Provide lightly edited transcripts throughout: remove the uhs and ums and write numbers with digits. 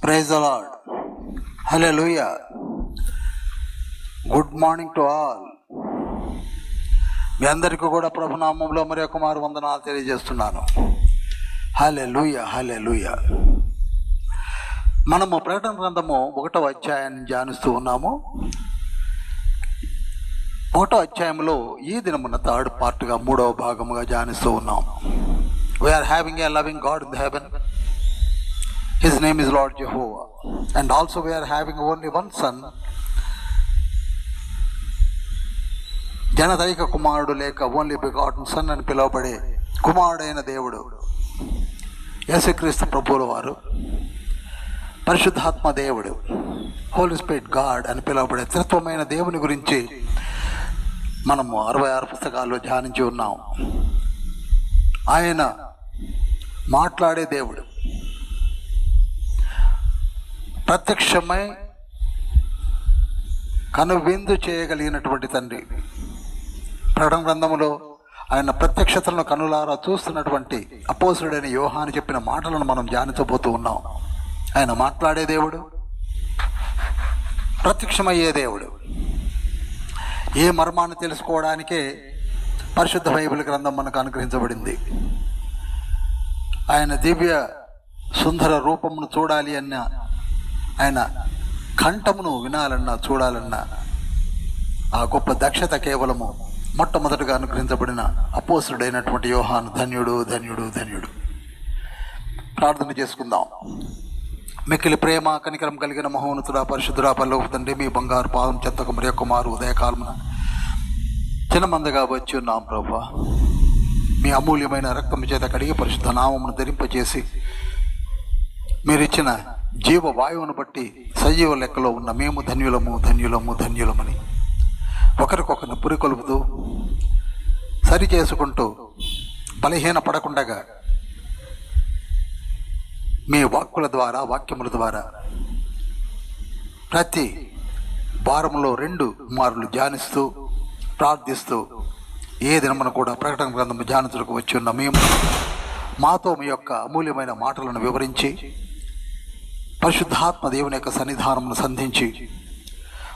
Praise the lord. Hallelujah. Good morning to all. మీ అందరికీ కూడా ప్రభునామంలో మరి ఒక మారు వందనాలు తెలియజేస్తున్నాను. హల్లెలూయా, హల్లెలూయా. మనము ప్రకటన గ్రంథము 1వ అధ్యాయాన్ని ధ్యానిస్తూ ఉన్నాము. 1వ అధ్యాయంలో ఈ దినమున థర్డ్ పార్ట్గా 3వ భాగముగా ధ్యానిస్తూ ఉన్నాం. We are having a loving God in the heaven. His name is Lord Jehovah. And also we are having only one son. జనదైక కుమారుడు లేక ఓన్లీ బిగాటన్ సన్ అని పిలువబడే కుమారుడైన దేవుడు యేసుక్రీస్తు ప్రభువుల వారు, పరిశుద్ధాత్మ దేవుడు, హోలీ స్పిరిట్ గాడ్ అని పిలువబడే త్రిత్వమైన దేవుని గురించి మనము 66 పుస్తకాల్లో ధ్యానించి ఉన్నాం. ఆయన మాట్లాడే దేవుడు, ప్రత్యక్షమై కనువిందు చేయగలిగినటువంటి తండ్రి. ప్రకటన గ్రంథములో ఆయన ప్రత్యక్షతలను కనులారా చూస్తున్నటువంటి అపోస్తుడైన యోహాను చెప్పిన మాటలను మనం ధ్యానించబోతూ ఉన్నాం. ఆయన మాట్లాడే దేవుడు, ప్రత్యక్షమయ్యే దేవుడు. ఏ మర్మాన్ని తెలుసుకోవడానికే పరిశుద్ధ బైబిల్ గ్రంథం మనకు అనుగ్రహించబడింది. ఆయన దివ్య సుందర రూపమును చూడాలి అన్న, ఆయన కంఠమును వినాలన్నా చూడాలన్నా ఆ గొప్ప దక్షత కేవలము మొట్టమొదటిగా అనుగ్రహించబడిన అపోస్తుడైనటువంటి యోహాను ధన్యుడు, ధన్యుడు, ధన్యుడు. ప్రార్థన చేసుకుందాం. మిక్కిలి ప్రేమ కనికరం కలిగిన మహోన్నతుడా, పరిశుద్ధుడా, పరలోక తండ్రి, మీ బంగారు పాదం చెత్తకు మరి యొక్క మారు ఉదయకాలమున చిన్నమందగా వచ్చి ఉన్నాం ప్రభువా. మీ అమూల్యమైన రక్తము చేత కడిగి పరిశుద్ధ నామమును ధరింపజేసి మీరిచ్చిన జీవ వాయువును బట్టి సజీవ లెక్కలో ఉన్న మేము ధన్యులము, ధన్యులము, ధన్యులమని ఒకరికొకరిని పురికొలుపుతూ సరి చేసుకుంటూ బలహీన పడకుండగా మీ వాక్కుల ద్వారా, వాక్యముల ద్వారా ప్రతి వారంలో 2 మార్లు ధ్యానిస్తూ ప్రార్థిస్తూ ఏ దినమున కూడా ప్రకటన గ్రంథము ధ్యానించుటకు వచ్చి ఉన్న మేము మాతో మీ యొక్క అమూల్యమైన మాటలను వివరించి పరిశుద్ధాత్మ దేవుని యొక్క సన్నిధానమును సంధించి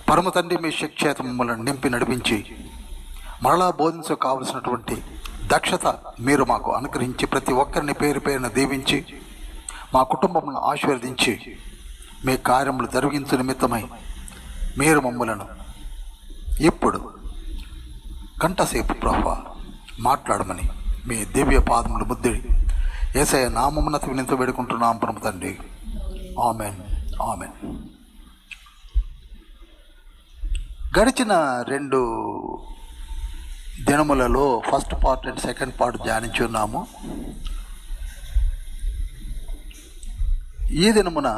పరమ తండ్రి మీ శక్తిచేత మమ్మల్ని నింపి నడిపించి మరలా బోధించ కావలసినటువంటి దక్షత మీరు మాకు అనుగ్రహించి ప్రతి ఒక్కరిని పేరు పేరున దీవించి మా కుటుంబమును ఆశీర్వదించి మీ కార్యములు జరిగించు నిమిత్తమై మీరు మమ్మలను ఇప్పుడు గంటసేపు ప్రభువా మాట్లాడమని మీ దివ్య పాదములు ముద్దిడి యేసయ్య నామమున వినితో వేడుకుంటున్నాం పరమ తండ్రి. Amen, amen. గడిచిన 2 దినములలో first part and second part ధ్యానించి ఉన్నాము. ఈ దినమున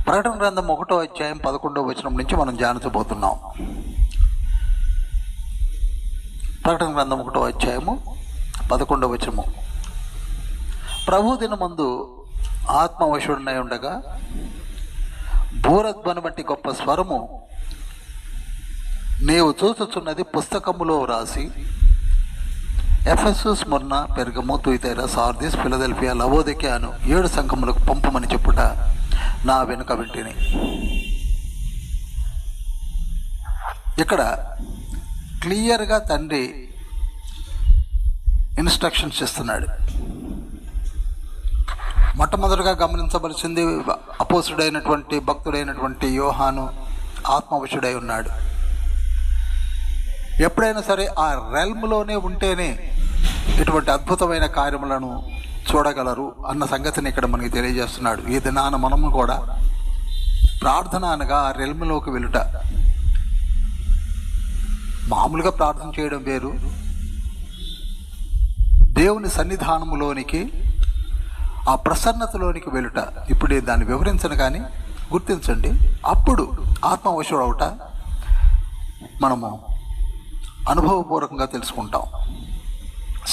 ప్రకటన గ్రంథం 1వ అధ్యాయం 11వ వచనం నుంచి మనం ధ్యానించబోతున్నాం. ప్రకటన గ్రంథం 1వ అధ్యాయము 11వ వచనము. ప్రభు దినమందు ఆత్మవశుడనై ఉండగా బూరధ్వని వంటి గొప్ప స్వరము, నీవు చూచుచున్నది పుస్తకములో రాసి Ephesus, Smyrna, Pergamum, Thyatira, Sardis, Philadelphia, Laodicea అను 7 సంఘములకు పంపమని చెప్పుట నా వెనుక వింటిని. ఇక్కడ క్లియర్గా తండ్రి ఇన్స్ట్రక్షన్స్ ఇస్తున్నాడు. మొట్టమొదటిగా గమనించవలసింది, అపోస్తుడైనటువంటి భక్తుడైనటువంటి యోహాను ఆత్మవశుడై ఉన్నాడు. ఎప్పుడైనా సరే ఆ రెల్మ్లోనే ఉంటేనే ఇటువంటి అద్భుతమైన కార్యములను చూడగలరు అన్న సంగతిని ఇక్కడ మనకి తెలియజేస్తున్నాడు. ఈ దినాన మనము కూడా ప్రార్థన అనగా ఆ రెల్మ్లోకి వెళ్ళుట. మామూలుగా ప్రార్థన చేయడం వేరు, దేవుని సన్నిధానములోనికి, ఆ ప్రసన్నతలోనికి వెళ్ళుట. ఇప్పుడు దాన్ని వివరించను కానీ గుర్తించండి. అప్పుడు ఆత్మవశుడవుట మనము అనుభవపూర్వకంగా తెలుసుకుంటాం.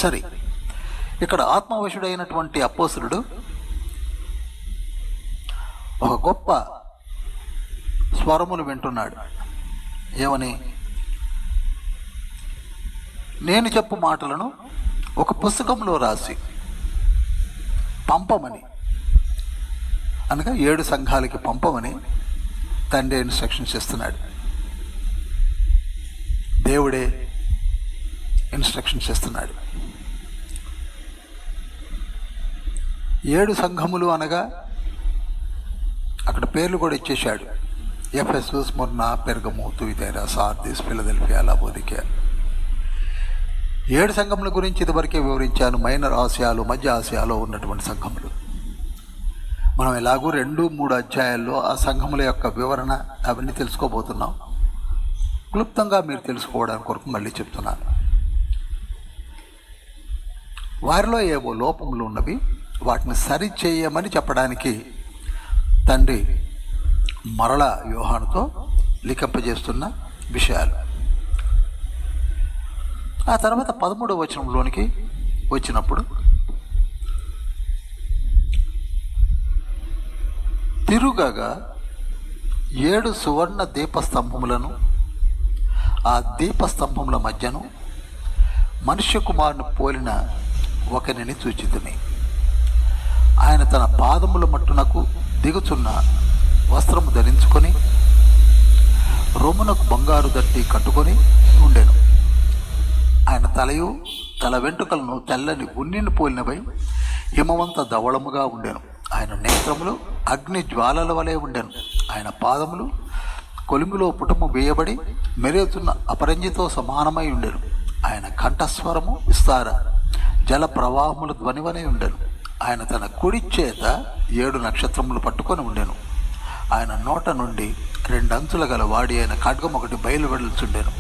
సరే, ఇక్కడ ఆత్మవశుడైనటువంటి అపోస్తులుడు ఒక గొప్ప స్వరమును వింటున్నాడు. ఏమని? నేను చెప్పు మాటలను ఒక పుస్తకంలో రాసి పంపమని అనగా 7 సంఘాలకి పంపమని తండ్రి ఇన్స్ట్రక్షన్స్ ఇస్తున్నాడు. దేవుడే ఇన్స్ట్రక్షన్స్ ఇస్తున్నాడు. 7 సంఘములు అనగా అక్కడ పేర్లు కూడా ఇచ్చేశాడు. ఎఫెసు, స్ముర్న, పెర్గము, తుయితైర, సార్దిస్, ఫిలదెల్ఫియా, లావోదికయ. 7 సంఘముల గురించి ఇదివరకే వివరించాను. మైనర్ ఆసియాలో, మధ్య ఆసియాలో ఉన్నటువంటి సంఘములు. మనం ఎలాగూ 2-3 అధ్యాయాల్లో ఆ సంఘముల యొక్క వివరణ అవన్నీ తెలుసుకోబోతున్నాం. క్లుప్తంగా మీరు తెలుసుకోవడానికి కొరకు మళ్ళీ చెప్తున్నాను. వారిలో ఏవో లోపములు ఉన్నవి, వాటిని సరిచేయమని చెప్పడానికి తండ్రి మరలా యోహానుతో లిఖింపజేస్తున్న విషయాలు. ఆ తర్వాత 13వ వచనంలోనికి వచ్చినప్పుడు, తిరుగగా 7 సువర్ణ దీపస్తంభములను, ఆ దీపస్తంభముల మధ్యను మనుష్య కుమారుని పోలిన ఒకరిని చూచితిని. ఆయన తన పాదముల మట్టునకు దిగుచున్న వస్త్రము ధరించుకొని రొమ్మునకు బంగారు దట్టి కట్టుకొని ఉండెను. ఆయన తలయు తల వెంట్రుకలను తెల్లని ఉన్నిని పోలినవై హిమవంత ధవళముగా ఉండెను. ఆయన నేత్రములు అగ్ని జ్వాలల వలె ఉండెను. ఆయన పాదములు కొలిమిలో పుటము వేయబడి మెరుగుతున్న అపరంజితో సమానమై ఉండెను. ఆయన కంఠస్వరము విస్తార జల ప్రవాహముల ధ్వనివనే ఉండెను. ఆయన తన కుడి చేత 7 నక్షత్రములు పట్టుకొని ఉండెను. ఆయన నోట నుండి 2 అంచుల గల వాడి అయిన ఖడ్గం ఒకటి బయలువెడల్చుండెను.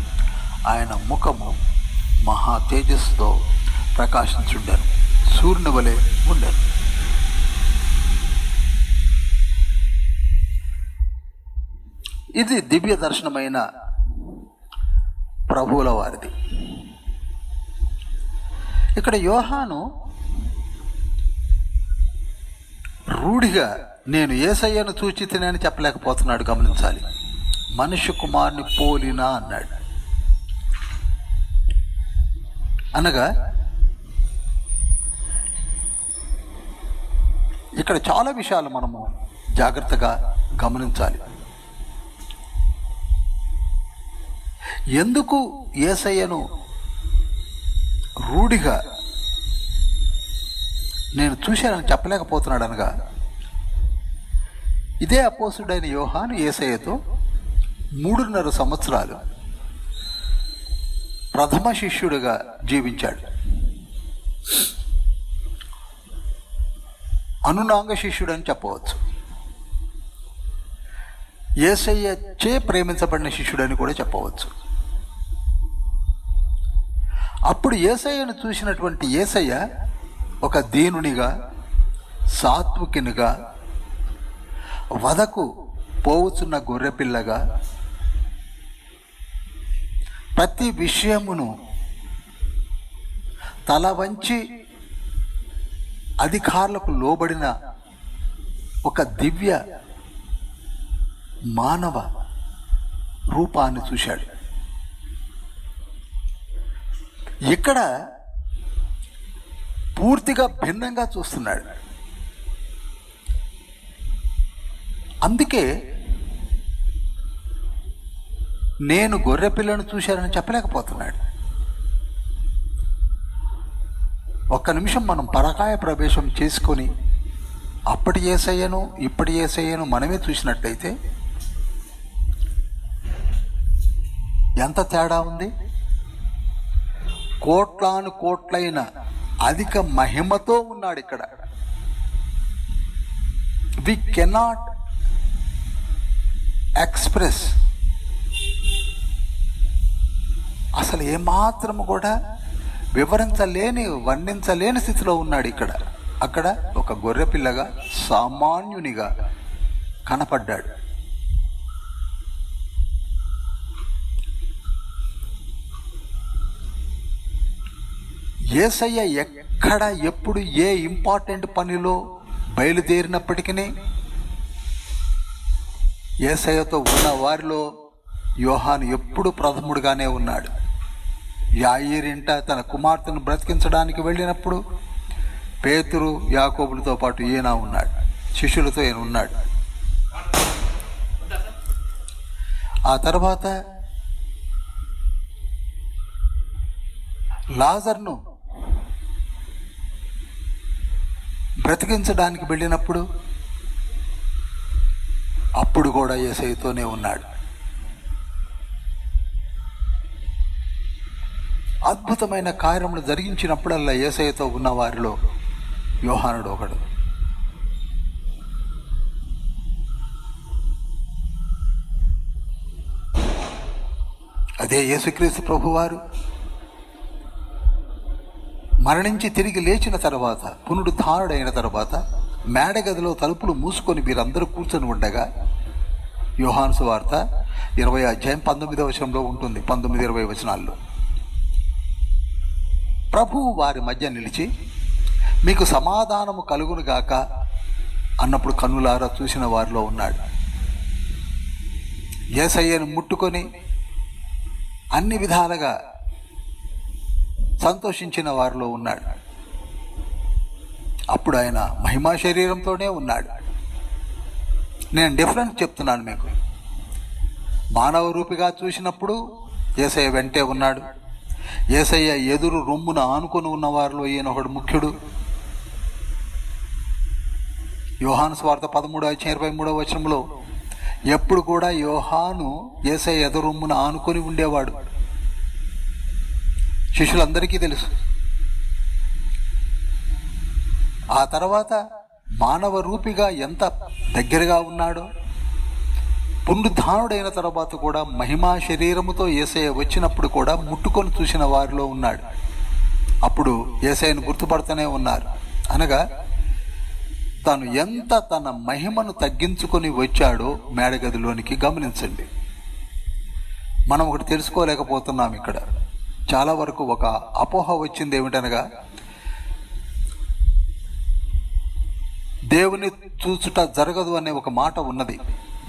ఆయన ముఖము మహా తేజస్సుతో ప్రకాశించుండెను, సూర్యుని వలె ఉండెను. ఇది దివ్య దర్శనమైన ప్రభువుల వారిది. ఇక్కడ యోహాను రూఢిగా నేను యేసయ్యను చూచితిని అని చెప్పలేకపోతున్నాడు. గమనించాలి. మనుష్య కుమారుని పోలినా అన్నాడు. అనగా ఇక్కడ చాలా విషయాలు మనము జాగ్రత్తగా గమనించాలి. ఎందుకు యేసయ్యను రూఢిగా నేను చూశానని చెప్పలేకపోతున్నాడు అనగా, ఇదే అపోస్తుడైన యోహాను యేసయ్యతో 3.5 సంవత్సరాలు ప్రథమ శిష్యుడిగా జీవించాడు. అనునాంగ శిష్యుడు అని చెప్పవచ్చు. యేసయ్య చే ప్రేమించబడిన శిష్యుడని కూడా చెప్పవచ్చు. అప్పుడు యేసయ్యను చూసినటువంటి యేసయ్య ఒక దీనునిగా, సాత్వికునిగా, వధకు పోవుచున్న గొర్రెపిల్లగా, ప్రతి విషయమును తల వంచి అధికారులకు లోబడిన ఒక దివ్య మానవ రూపాన్ని చూశాడు. ఇక్కడ పూర్తిగా భిన్నంగా చూస్తున్నాడు. అందుకే నేను గొర్రె పిల్లను చూశానని చెప్పలేకపోతున్నాడు. ఒక్క నిమిషం మనం పరకాయ ప్రవేశం చేసుకొని అప్పటి యేసయ్యను ఇప్పటి యేసయ్యను మనమే చూసినట్టయితే ఎంత తేడా ఉంది. కోట్లాను కోట్లైన అధిక మహిమతో ఉన్నాడు ఇక్కడ. వి కెనాట్ ఎక్స్ప్రెస్, అసలు ఏమాత్రము కూడా వివరించలేని, వర్ణించలేని స్థితిలో ఉన్నాడు ఇక్కడ. అక్కడ ఒక గొర్రెపిల్లగా, సామాన్యునిగా కనపడ్డాడు. యేసయ్య ఎక్కడ ఎప్పుడు ఏ ఇంపార్టెంట్ పనిలో బయలుదేరినప్పటికీ యేసయ్యతో ఉన్న వారిలో యోహాను ఎప్పుడు ప్రథముడుగానే ఉన్నాడు. యాయీరింట తన కుమార్తెను బ్రతికించడానికి వెళ్ళినప్పుడు పేతురు, యాకోబులతో పాటు ఈయన ఉన్నాడు. శిష్యులతో ఆయన ఉన్నాడు. ఆ తర్వాత లాజర్ను బ్రతికించడానికి వెళ్ళినప్పుడు అప్పుడు కూడా యేసయ్యతోనే ఉన్నాడు. అద్భుతమైన కార్యములు జరిగించినప్పుడల్లా యేసయ్యతో ఉన్న వారిలో యోహానుడు ఒకడు. అదే యేసుక్రీస్తు ప్రభువారు మరణించి తిరిగి లేచిన తర్వాత, పునరుద్ధారుడైన తర్వాత మేడగదిలో తలుపులు మూసుకొని వీరందరూ కూర్చొని ఉండగా, యోహాను సువార్త 20 అధ్యాయం 19వ వచనంలో ఉంటుంది, 19-20 వచనాల్లో ప్రభువు వారి మధ్య నిలిచి మీకు సమాధానము కలుగును గాక అన్నప్పుడు కన్నులారా చూసిన వారిలో ఉన్నాడు. యేసయ్యను ముట్టుకొని అన్ని విధాలుగా సంతోషించిన వారిలో ఉన్నాడు. అప్పుడు ఆయన మహిమా శరీరంతోనే ఉన్నాడు. నేను డిఫరెన్స్ చెప్తున్నాను మీకు. మానవ రూపిగా చూసినప్పుడు యేసయ్య వెంటే ఉన్నాడు. యేసయ్య ఎదురు రొమ్మున ఆనుకొని ఉన్న వారిలో ఈయన ఒకడు ముఖ్యుడు. యోహాను సువార్త 13:23 వచనంలో ఎప్పుడు కూడా యోహాను యేసయ్య ఎదురు రొమ్మున ఆనుకొని ఉండేవాడు. శిష్యులందరికీ తెలుసు. ఆ తర్వాత మానవ రూపిగా ఎంత దగ్గరగా ఉన్నాడో, పునరుద్ధానుడైన తర్వాత కూడా మహిమా శరీరముతో యేసయ్య వచ్చినప్పుడు కూడా ముట్టుకొని చూసిన వారిలో ఉన్నాడు. అప్పుడు యేసయ్యను గుర్తుపడుతూనే ఉన్నారు. అనగా తాను ఎంత తన మహిమను తగ్గించుకొని వచ్చాడో మేడగదిలోనికి గమనించండి. మనం ఒకటి తెలుసుకోలేకపోతున్నాం. ఇక్కడ చాలా వరకు ఒక అపోహ వచ్చింది. ఏమిటనగా దేవుని చూచుట జరగదు అనే ఒక మాట ఉన్నది.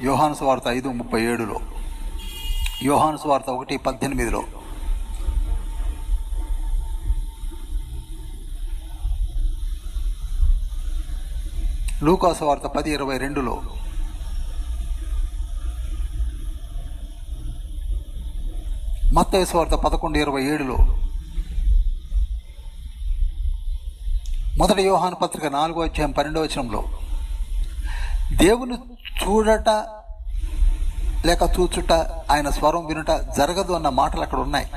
యోహాను సువార్త 5:37లో, యోహాను సువార్త 1:18లో, లూకా సువార్త 10:22లో, మత్తయి సువార్త 11:27లో, మొదటి యోహాను పత్రిక 4వ అధ్యాయం 12వ వచనంలో దేవుని చూడట లేక చూచుట, ఆయన స్వరం వినుట జరగదు అన్న మాటలు అక్కడ ఉన్నాయి.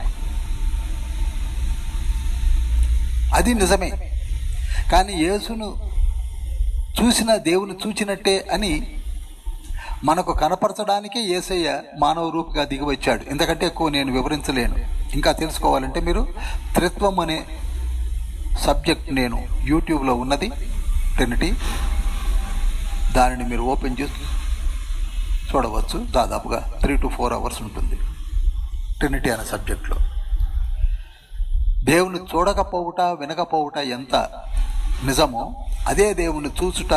అది నిజమే. కానీ యేసును చూసిన దేవుని చూచినట్టే అని మనకు కనపరచడానికే యేసయ్య మానవ రూపిగా దిగి వచ్చాడు. ఇంతకంటే ఎక్కువ నేను వివరించలేను. ఇంకా తెలుసుకోవాలంటే మీరు త్రిత్వం అనే సబ్జెక్ట్ నేను యూట్యూబ్లో ఉన్నది, ట్రినిటీ, దానిని మీరు ఓపెన్ చేసి చూడవచ్చు. దాదాపుగా 3 to 4 hours ఉంటుంది ట్రినిటీ అనే సబ్జెక్ట్లో. దేవుని చూడకపోవుట వినకపోవుట ఎంత నిజమో, అదే దేవుని చూచుట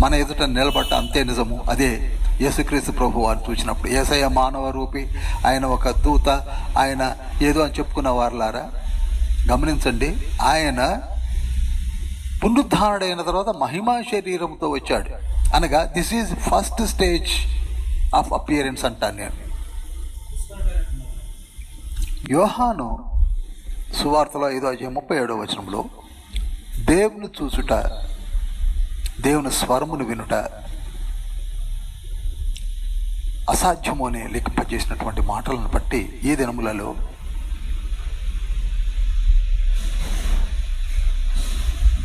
మన ఎదుట నిలబడ్డ అంతే నిజము. అదే యేసుక్రీస్తు ప్రభు వారు చూసినప్పుడు. యేసయ్య మానవ రూపి, ఆయన ఒక దూత, ఆయన ఏదో అని చెప్పుకున్న వారులారా గమనించండి. ఆయన పునరుద్ధారుడైన తర్వాత మహిమా శరీరంతో వచ్చాడు. అనగా this is first stage of appearance అంటాను నేను. యోహాను సువార్తలో 5:37 వచనంలో దేవుని చూచుట, దేవుని స్వరమును వినుట అసాధ్యము అని లెక్కింపజేసినటువంటి మాటలను బట్టి ఈ దినములలో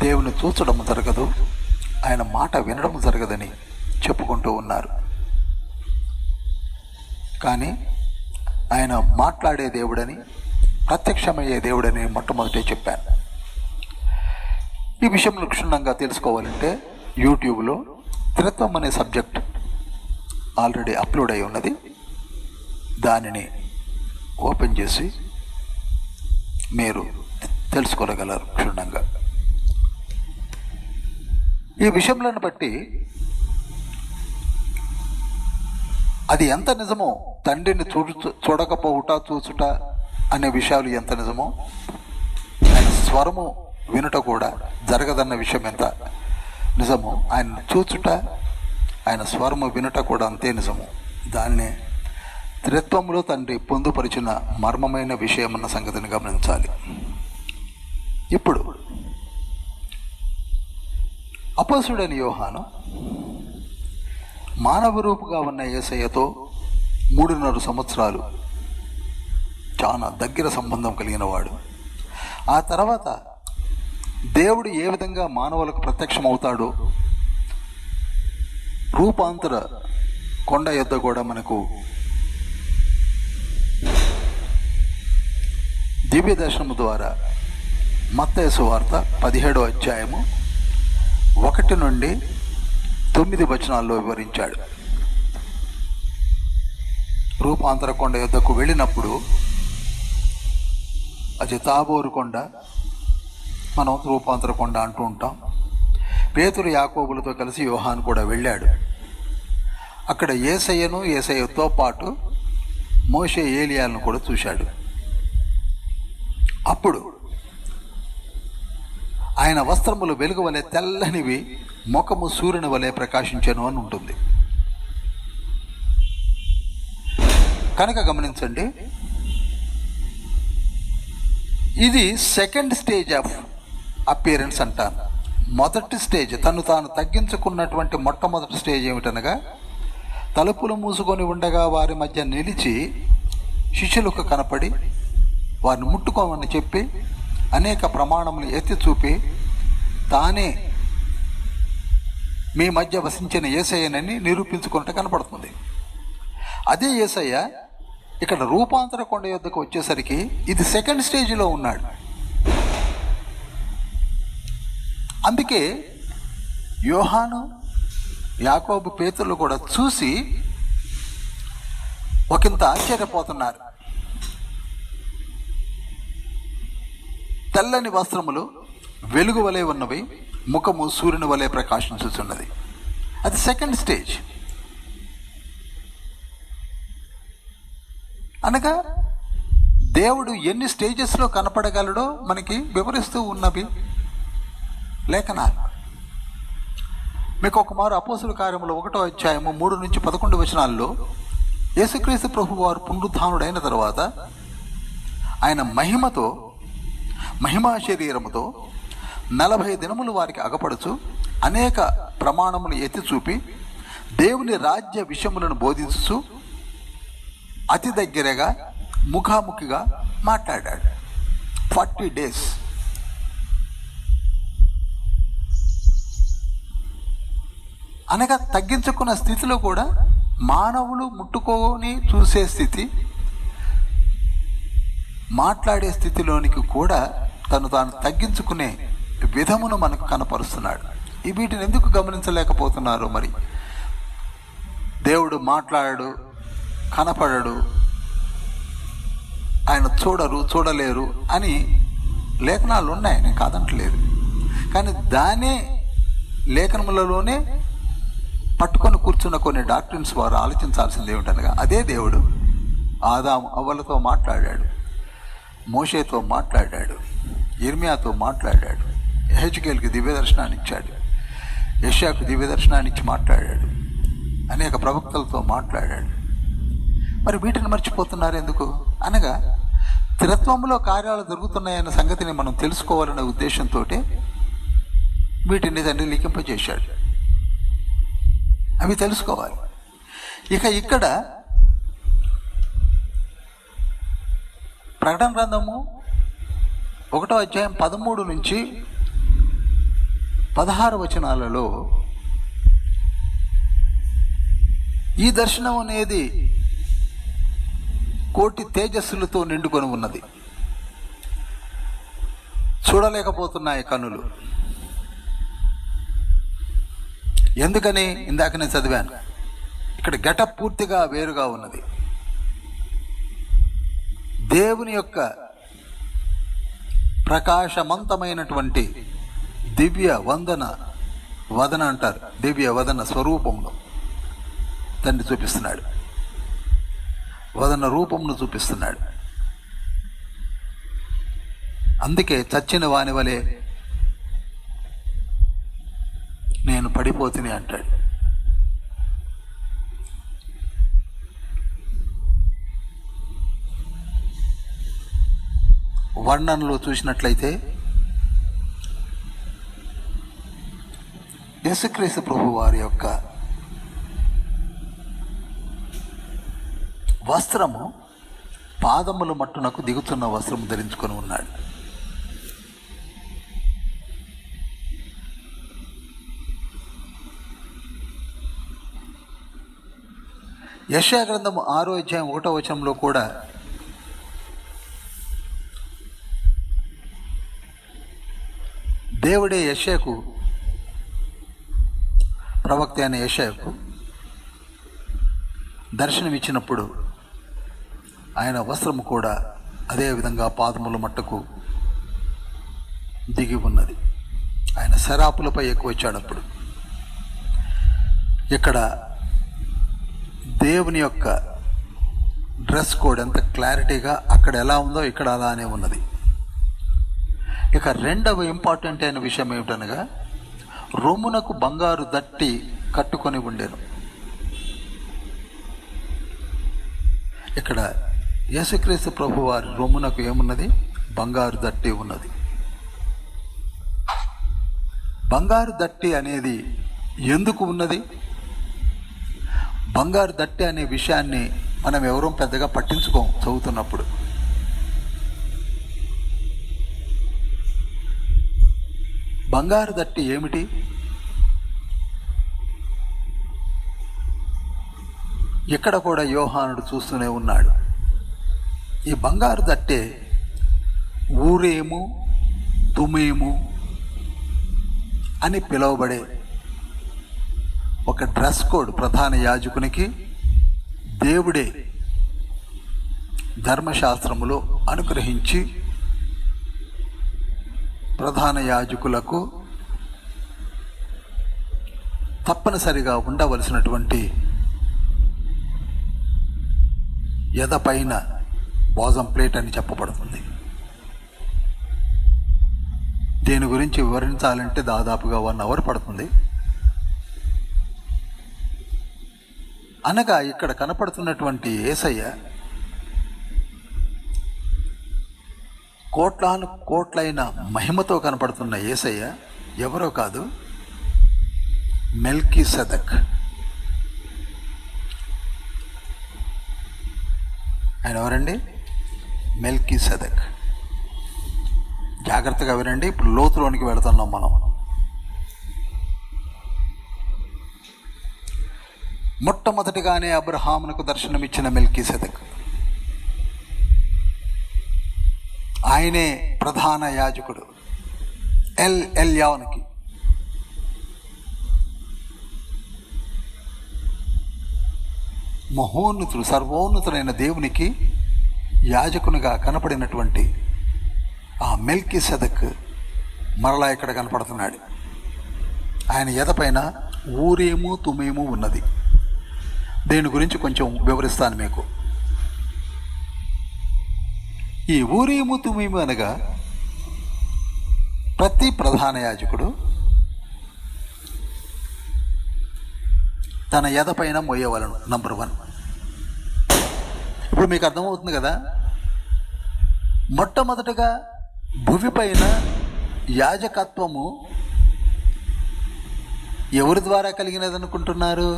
దేవుని చూచడం జరగదు, ఆయన మాట వినడం జరగదని చెప్పుకుంటూ ఉన్నారు. కానీ ఆయన మాట్లాడే దేవుడని, ప్రత్యక్షమయ్యే దేవుడని మొట్టమొదటే చెప్పాను. ఈ విషయంలో క్షుణ్ణంగా తెలుసుకోవాలంటే యూట్యూబ్లో త్రిత్వం అనే సబ్జెక్ట్ ఆల్రెడీ అప్లోడ్ అయి ఉన్నది. దానిని ఓపెన్ చేసి మీరు తెలుసుకోగలరు క్షుణ్ణంగా. ఈ విషయంలను బట్టి అది ఎంత నిజమో, తండ్రిని చూడకపోవుట చూచుట అనే విషయాలు ఎంత నిజమో, ఆయన స్వరము వినుట కూడా జరగదన్న విషయం ఎంత నిజము, ఆయన చూచుట, ఆయన స్వరము వినుట కూడా అంతే నిజము. దాన్నే త్రిత్వంలో తండ్రి పొందుపరిచిన మర్మమైన విషయం అన్న సంగతిని గమనించాలి. ఇప్పుడు అపోస్తుడైన యోహాను మానవ రూపుగా ఉన్న యేసయ్యతో 3.5 సంవత్సరాలు చాలా దగ్గర సంబంధం కలిగిన వాడు. ఆ తర్వాత దేవుడు ఏ విధంగా మానవులకు ప్రత్యక్షమవుతాడో రూపాంతర కొండ యొద్ద కూడా మనకు దివ్య దర్శనము ద్వారా మత్తయి సువార్త 17వ అధ్యాయము 1 నుండి 9 వచనాల్లో వివరించాడు. రూపాంతర కొండ యొద్దకు వెళ్ళినప్పుడు, అది తాబోరు కొండ, మనం రూపాంతర కొండ అంటూ ఉంటాం. పేతురు యాకోబులతో కలిసి యోహాను కూడా వెళ్ళాడు. అక్కడ యేసయ్యను, యేసయ్యతో పాటు మోషే, ఏలియాలను కూడా చూశాడు. అప్పుడు ఆయన వస్త్రములు వెలుగు వలె తెల్లనివి, ముఖము సూర్యుని వలె ప్రకాశించెను అని ఉంటుంది. కనుక గమనించండి, ఇది సెకండ్ స్టేజ్ ఆఫ్ అపియరెన్స్ అంటాను. మొదటి స్టేజ్, తను తాను తగ్గించుకున్నటువంటి మొట్టమొదటి స్టేజ్ ఏమిటనగా, తలుపులు మూసుకొని ఉండగా వారి మధ్య నిలిచి శిష్యులకు కనపడి వారిని ముట్టుకోమని చెప్పి అనేక ప్రమాణములు ఎత్తి చూపి తానే మీ మధ్య వసించిన యేసయ్యనని నిరూపించుకున్నట్టు కనపడుతుంది. అదే యేసయ్య ఇక్కడ రూపాంతర కొండ యొద్దకు వచ్చేసరికి ఇది సెకండ్ స్టేజ్లో ఉన్నాడు. అందుకే యోహాను, యాకోబు, పేతురు కూడా చూసి ఒకంత ఆశ్చర్యపోతున్నారు. తెల్లని వస్త్రములు వెలుగు వలె ఉన్నవి, ముఖము సూర్యుని వలె ప్రకాశించుతున్నది. అది సెకండ్ స్టేజ్. అనగా దేవుడు ఎన్ని స్టేజెస్లో కనపడగలడో మనకి వివరిస్తూ ఉన్నవి లేఖనాలు. మీకు ఒక మారు అపోస్తుల కార్యములు 1వ అధ్యాయము 3 నుంచి 11 వచనాల్లో యేసుక్రీస్తు ప్రభు వారు పునరుద్ధానుడైన తర్వాత ఆయన మహిమా శరీరముతో 40 దినములు వారికి అగపడుచు అనేక ప్రమాణములు ఎత్తి చూపి దేవుని రాజ్య విషయములను బోధించుచు అతి దగ్గరగా ముఖాముఖిగా మాట్లాడాడు. 40 days. అనగా తగ్గించుకున్న స్థితిలో కూడా మానవులు ముట్టుకొని చూసే స్థితి, మాట్లాడే స్థితిలోనికి కూడా తను తాను తగ్గించుకునే విధమును మనకు కనపరుస్తున్నాడు. వీటిని ఎందుకు గమనించలేకపోతున్నారు? మరి దేవుడు మాట్లాడడు, కనపడడు, ఆయన చూడలేరు అని లేఖనాలు ఉన్నాయి, నేను కాదంటలేదు. కానీ దానే లేఖనములలోనే పట్టుకొని కూర్చున్న కొన్ని డాక్టర్స్ వారు ఆలోచించాల్సింది ఏమిటనగా, అదే దేవుడు ఆదాము అవ్వలతో మాట్లాడాడు, మోషేతో మాట్లాడాడు, ఇర్మియాతో మాట్లాడాడు, యెహెజ్కేలుకి దివ్య దర్శనాన్ని ఇచ్చాడు, యెషయాకు దివ్య దర్శనాన్ని ఇచ్చి మాట్లాడాడు, అనేక ప్రవక్తలతో మాట్లాడాడు. మరి వీటిని మర్చిపోతున్నారు ఎందుకు? అనగా త్రిత్వంలో కార్యాలు జరుగుతున్నాయన్న సంగతిని మనం తెలుసుకోవాలనే ఉద్దేశంతో వీటిని తండ్రి లిఖింపజేశాడు. అవి తెలుసుకోవాలి. ఇక్కడ ప్రకటన గ్రంథము 1వ అధ్యాయం 13 నుంచి 16 వచనాలలో ఈ దర్శనం అనేది కోటి తేజస్సులతో నిండుకొని ఉన్నది. చూడలేకపోతున్నాయి కన్నులు. ఎందుకని? ఇందాక నేను చదివాను, ఇక్కడ గెటప్ పూర్తిగా వేరుగా ఉన్నది. దేవుని యొక్క ప్రకాశవంతమైనటువంటి దివ్య వదన అంటారు, దివ్య వదన స్వరూపంలో తండ్రి చూపిస్తున్నాడు, వదన రూపంను చూపిస్తున్నాడు. అందుకే చచ్చిన వాని వలె నేను పడిపోతుని అంటాడు. వర్ణనలో చూసినట్లయితే యేసుక్రీస్తు ప్రభు వారి యొక్క వస్త్రము పాదముల మట్టునకు దిగుతున్న వస్త్రము ధరించుకొని ఉన్నాడు. యెషయా గ్రంథము 6వ అధ్యాయం 1వ వచనంలో కూడా దేవుడే యెషయాకు, ప్రవక్త అయిన యెషయాకు దర్శనమిచ్చినప్పుడు ఆయన వస్త్రము కూడా అదే విధంగా పాదముల మట్టుకు దిగి ఉన్నది. ఆయన శరాపులపై ఎక్కువ వచ్చాడు. అప్పుడు ఇక్కడ దేవుని యొక్క డ్రెస్ కోడ్ ఎంత క్లారిటీగా అక్కడ ఎలా ఉందో ఇక్కడ అలానే ఉన్నది. ఇక రెండవ ఇంపార్టెంట్ అయిన విషయం ఏమిటనగా, రొమ్మునకు బంగారు దట్టి కట్టుకొని ఉండేను. ఇక్కడ యేసుక్రీస్తు ప్రభు వారి రొమ్మునకు ఏమున్నది? బంగారు దట్టి ఉన్నది. బంగారు దట్టి అనేది ఎందుకు ఉన్నది? బంగారు దట్టి అనే విషయాన్ని మనం ఎవరూ పెద్దగా పట్టించుకోం చదువుతున్నప్పుడు. బంగారు దట్టి ఏమిటి? ఇక్కడ కూడా యోహానుడు చూస్తూనే ఉన్నాడు. ఈ బంగారు దట్టే ఊరేము తుమేము అని పిలువబడే ఒక డ్రెస్ కోడ్ ప్రధాన యాజకునికి దేవుడే ధర్మశాస్త్రములో అనుగ్రహించి ప్రధాన యాజకులకు తప్పనిసరిగా ఉండవలసినటువంటి ఎదపైన భోజనం ప్లేట్ అని చెప్పబడుతుంది. దీని గురించి వివరించాలంటే దాదాపుగా 1 అవర్ పడుతుంది. అనగా ఇక్కడ కనపడుతున్నటువంటి యేసయ్య కోట్లాను కోట్లైన మహిమతో కనపడుతున్న యేసయ్య ఎవరో కాదు, మెల్కీసెదెక్. ఆయన ఎవరండి? మెల్కీసెదెక్. జాగ్రత్తగా వినండి, ఇప్పుడు లోతులోనికి వెళుతున్నాం మనం. మొట్టమొదటిగానే అబ్రహామునకు దర్శనమిచ్చిన మెల్కీసెదెక్, ఆయనే ప్రధాన యాజకుడు. ఎల్యానికి మహోన్నతుడు, సర్వోన్నతుడైన దేవునికి యాజకునిగా కనపడినటువంటి ఆ మెల్కీసెదెక్ మరలా ఇక్కడ కనపడుతున్నాడు. ఆయన ఎదపైన ఊరేము తుమేము ఉన్నది. దీని గురించి కొంచెం వివరిస్తాను మీకు. ఈ ఊరేము తుమేము అనగా ప్రతి ప్రధాన యాజకుడు తన ఎదపైన మోయవలను. నంబర్ 1. ఇప్పుడు మీకు అర్థమవుతుంది కదా, మొట్టమొదటగా భూమిపైన యాజకత్వము ఎవరి ద్వారా కలిగినది అనుకుంటున్నారు?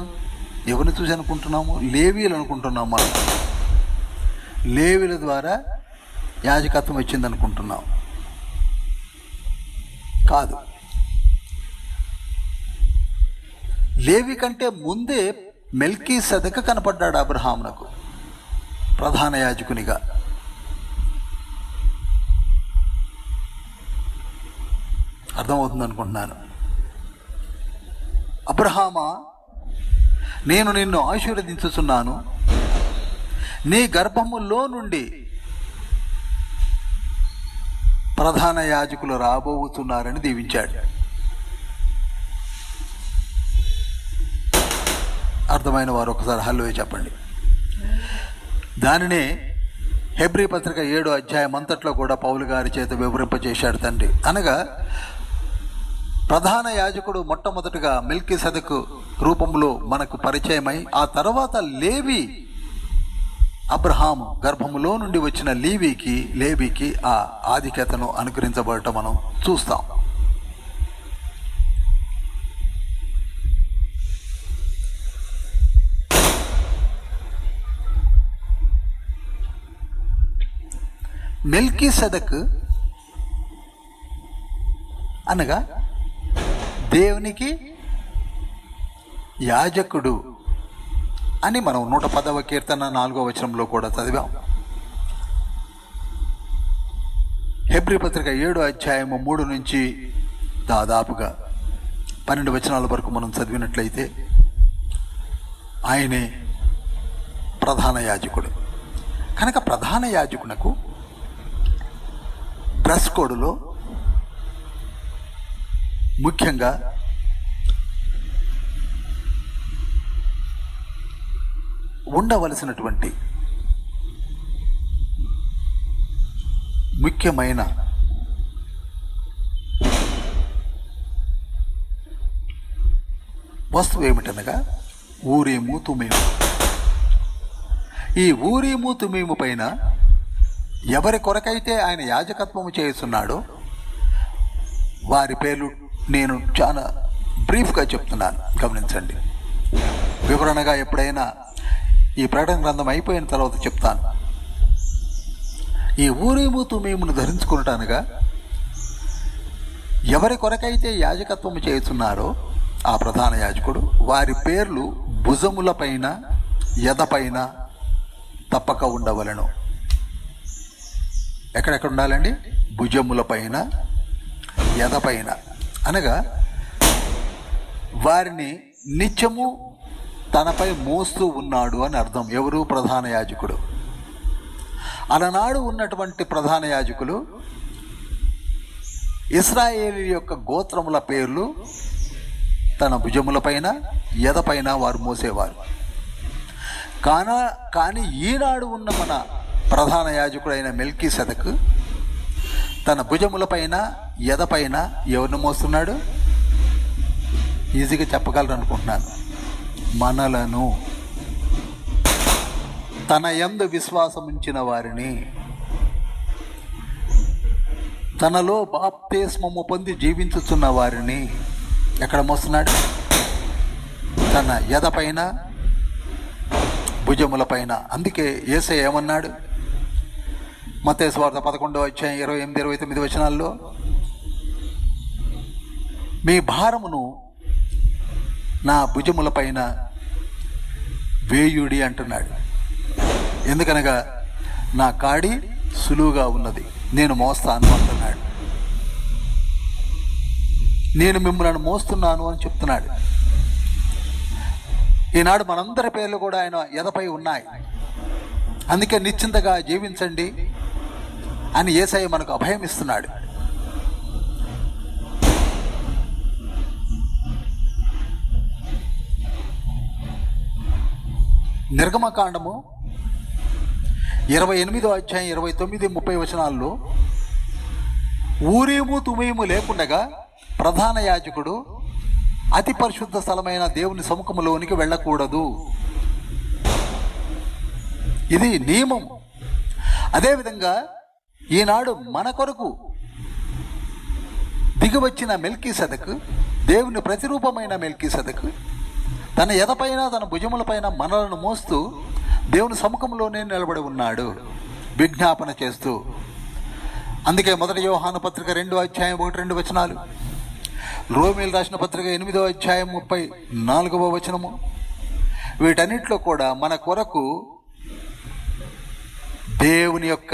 ఎవరిని చూసి అనుకుంటున్నాము? లేవీలు అనుకుంటున్నాము. మనం లేవీల ద్వారా యాజకత్వం వచ్చింది అనుకుంటున్నాం. కాదు. లేవి కంటే ముందే మెల్కీసెదెక్ కనపడ్డాడు అబ్రహామునకు ప్రధాన యాజకునిగా. అర్థమవుతుంది అనుకుంటున్నాను. అబ్రహామా, నేను నిన్ను ఆశీర్వదించుచున్నాను, నీ గర్భములో నుండి ప్రధాన యాజకులు రాబోతున్నారని దీవించాడు. అర్థమైన వారు ఒకసారి హల్లువే చెప్పండి. దానినే హెబ్రీ పత్రిక 7వ అధ్యాయం అంతట్లో కూడా పౌలు గారి చేత వివరింపజేశాడు తండ్రి. అనగా ప్రధాన యాజకుడు మొట్టమొదటిగా మెల్కీసెదెకు రూపంలో మనకు పరిచయమై, ఆ తర్వాత లేవి, అబ్రహాము గర్భములో నుండి వచ్చిన లేవికి ఆ ఆధిక్యతను అనుకరించబడటం మనం చూస్తాం. మెల్కీసెదెకు అనగా దేవునికి యాజకుడు అని మనం 110వ కీర్తన 4వ వచనంలో కూడా చదివాం. హెబ్రీ పత్రిక 7వ అధ్యాయము 3 నుంచి దాదాపుగా 12 వచనాల వరకు మనం చదివినట్లయితే ఆయనే ప్రధాన యాజకుడు. కనుక ప్రధాన యాజకునకు డ్రెస్ కోడ్లో ముఖ్యంగా ఉండవలసినటువంటి ముఖ్యమైన వస్తువు ఏమిటనగా ఊరీము తుమీము. ఈ ఊరీము తుమీము పైన ఎవరి కొరకైతే ఆయన యాజకత్వము చేస్తున్నాడో వారి పేర్లు నేను చాలా బ్రీఫ్గా చెప్తున్నాను, గమనించండి. వివరణగా ఎప్పుడైనా ఈ ప్రకటన గ్రంథం అయిపోయిన తర్వాత చెప్తాను. ఈ ఊరీము తుమీమును ధరించుకున్నటనగా ఎవరి కొరకైతే యాజకత్వము చేస్తున్నారో ఆ ప్రధాన యాజకుడు వారి పేర్లు భుజములపైన ఎదపైన తప్పక ఉండవలను. ఎక్కడెక్కడ ఉండాలండి? భుజములపైన ఎదపైన, అనగా వారిని నిత్యము తనపై మోస్తూ ఉన్నాడు అని అర్థం. ఎవరు? ప్రధాన యాజకుడు. అలనాడు ఉన్నటువంటి ప్రధాన యాజకులు ఇశ్రాయేలు యొక్క గోత్రముల పేర్లు తన భుజములపైన ఎదపైన వారు మోసేవారు. కానీ ఈనాడు ఉన్న మన ప్రధాన యాజకుడైన మెల్కీసెదెకు తన భుజములపైన ఎదపైన ఎవరిని మోస్తున్నాడు? ఈజీగా చెప్పగలరు అనుకుంటున్నాను. మనలను, తన యందు విశ్వాసముంచిన వారిని, తనలో బాప్తిస్మము పొంది జీవించుతున్న వారిని ఎక్కడ మోస్తున్నాడు? తన ఎదపైన భుజములపైన. అందుకే యేసయ్య ఏమన్నాడు? మత్తయి సువార్త 11వ అధ్యాయం 28, 29 వచనాల్లో మీ భారమును నా భుజములపైన వేయుడి అంటున్నాడు. ఎందుకనగా నా కాడి సులువుగా ఉన్నది, నేను మోస్తాను అంటున్నాడు. నేను మిమ్మల్ని మోస్తున్నాను అని చెప్తున్నాడు. ఈనాడు మనందరి పేర్లు కూడా ఆయన ఎదపై ఉన్నాయి. అందుకే నిశ్చింతగా జీవించండి అని యేసయ్య మనకు అభయం ఇస్తున్నాడు. నిర్గమకాండము 28వ అధ్యాయం 29, 30 వచనాల్లో ఊరీము తుమీము లేకుండగా ప్రధాన యాజకుడు అతి పరిశుద్ధ స్థలమైన దేవుని సముఖంలోనికి వెళ్ళకూడదు. ఇది నియమం. అదేవిధంగా ఈనాడు మన కొరకు దిగివచ్చిన మెల్కీసెదెకు, దేవుని ప్రతిరూపమైన మెల్కీసెదెకు తన ఎదపైన తన భుజములపైన మనలను మోస్తూ దేవుని సముఖంలోనే నిలబడి ఉన్నాడు, విజ్ఞాపన చేస్తూ. అందుకే 1 యోహాను పత్రిక 2వ అధ్యాయం 1-2 వచనాలు, రోమీయులు రాసిన పత్రిక 8వ అధ్యాయం 34వ వచనము, వీటన్నిటిలో కూడా మన కొరకు దేవుని యొక్క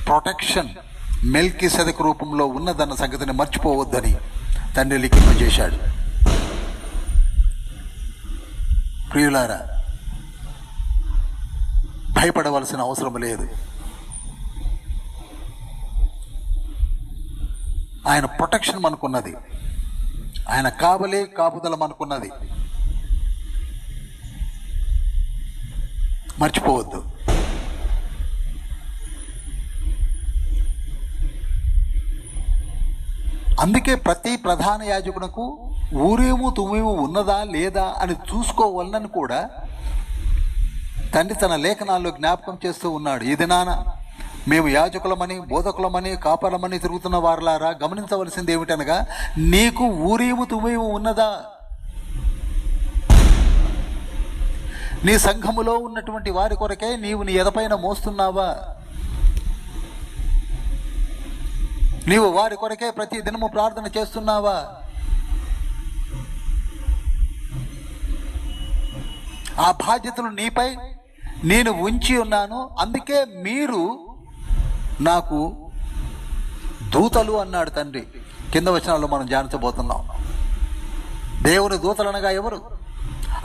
ప్రొటెక్షన్ మెల్కీసెదెకు రూపంలో ఉన్నదన్న సంగతిని మర్చిపోవద్దని తండ్రి లిఖింపజేశాడు. ప్రియులారా, భయపడవలసిన అవసరం లేదు. ఆయన ప్రొటెక్షన్ మనకున్నది, ఆయన కాపుదల మనకున్నది, మర్చిపోవద్దు. అందుకే ప్రతి ప్రధాన యాజకునకు ఊరేము తుమేము ఉన్నదా లేదా అని చూసుకోవాలని కూడా తండ్రి తన లేఖనాల్లో జ్ఞాపకం చేస్తూ ఉన్నాడు. ఈ దినాన మేము యాజకులమని, బోధకులమని, కాపలమని తిరుగుతున్న వారలారా, గమనించవలసింది ఏమిటనగా, నీకు ఊరేము తుమేము ఉన్నదా? నీ సంఘములో ఉన్నటువంటి వారి కొరకే నీవు నీ ఎదపైన మోస్తున్నావా? నీవు వారి కొరకే ప్రతి దినము ప్రార్థన చేస్తున్నావా? ఆ బాధ్యతలు నీపై నేను ఉంచి ఉన్నాను, అందుకే మీరు నాకు దూతలు అన్నాడు తండ్రి. కింద వచనాల్లో మనం ధ్యానించబోతున్నాం. దేవుని దూతలు అనగా ఎవరు?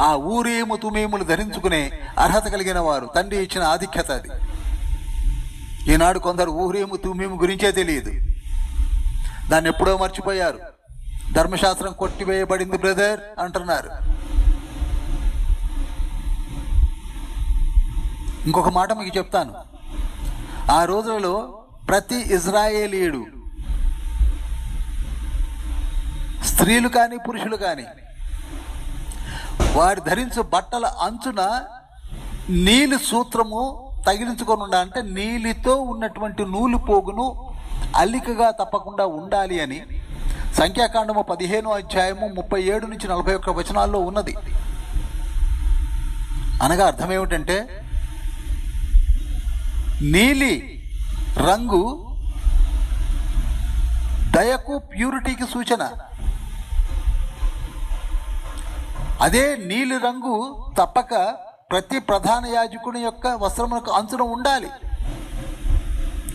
ఆ ఊరేము తుమేములు ధరించుకునే అర్హత కలిగిన వారు. తండ్రి ఇచ్చిన ఆధిక్యత అది. ఈనాడు కొందరు ఊరేము తుమేము గురించే తెలియదు, దాన్ని ఎప్పుడో మర్చిపోయారు. ధర్మశాస్త్రం కొట్టివేయబడింది బ్రదర్ అంటున్నారు. ఇంకొక మాట మీకు చెప్తాను. ఆ రోజులలో ప్రతి ఇజ్రాయేలీయుడు, స్త్రీలు కానీ పురుషులు కానీ, వారు ధరించు బట్టల అంచున నీలి సూత్రము తగిలించుకొని ఉండాలి. అంటే నీలితో ఉన్నటువంటి నూలు పోగును అల్లికగా తప్పకుండా ఉండాలి అని సంఖ్యాకాండము 15వ అధ్యాయము 37 నుంచి 41 వచనాల్లో ఉన్నది. అనగా అర్థం ఏమిటంటే, నీలి రంగు దయకు, ప్యూరిటీకి సూచన. అదే నీలి రంగు తప్పక ప్రతి ప్రధాన యాజకుని యొక్క వస్త్రములకు అంచున ఉండాలి.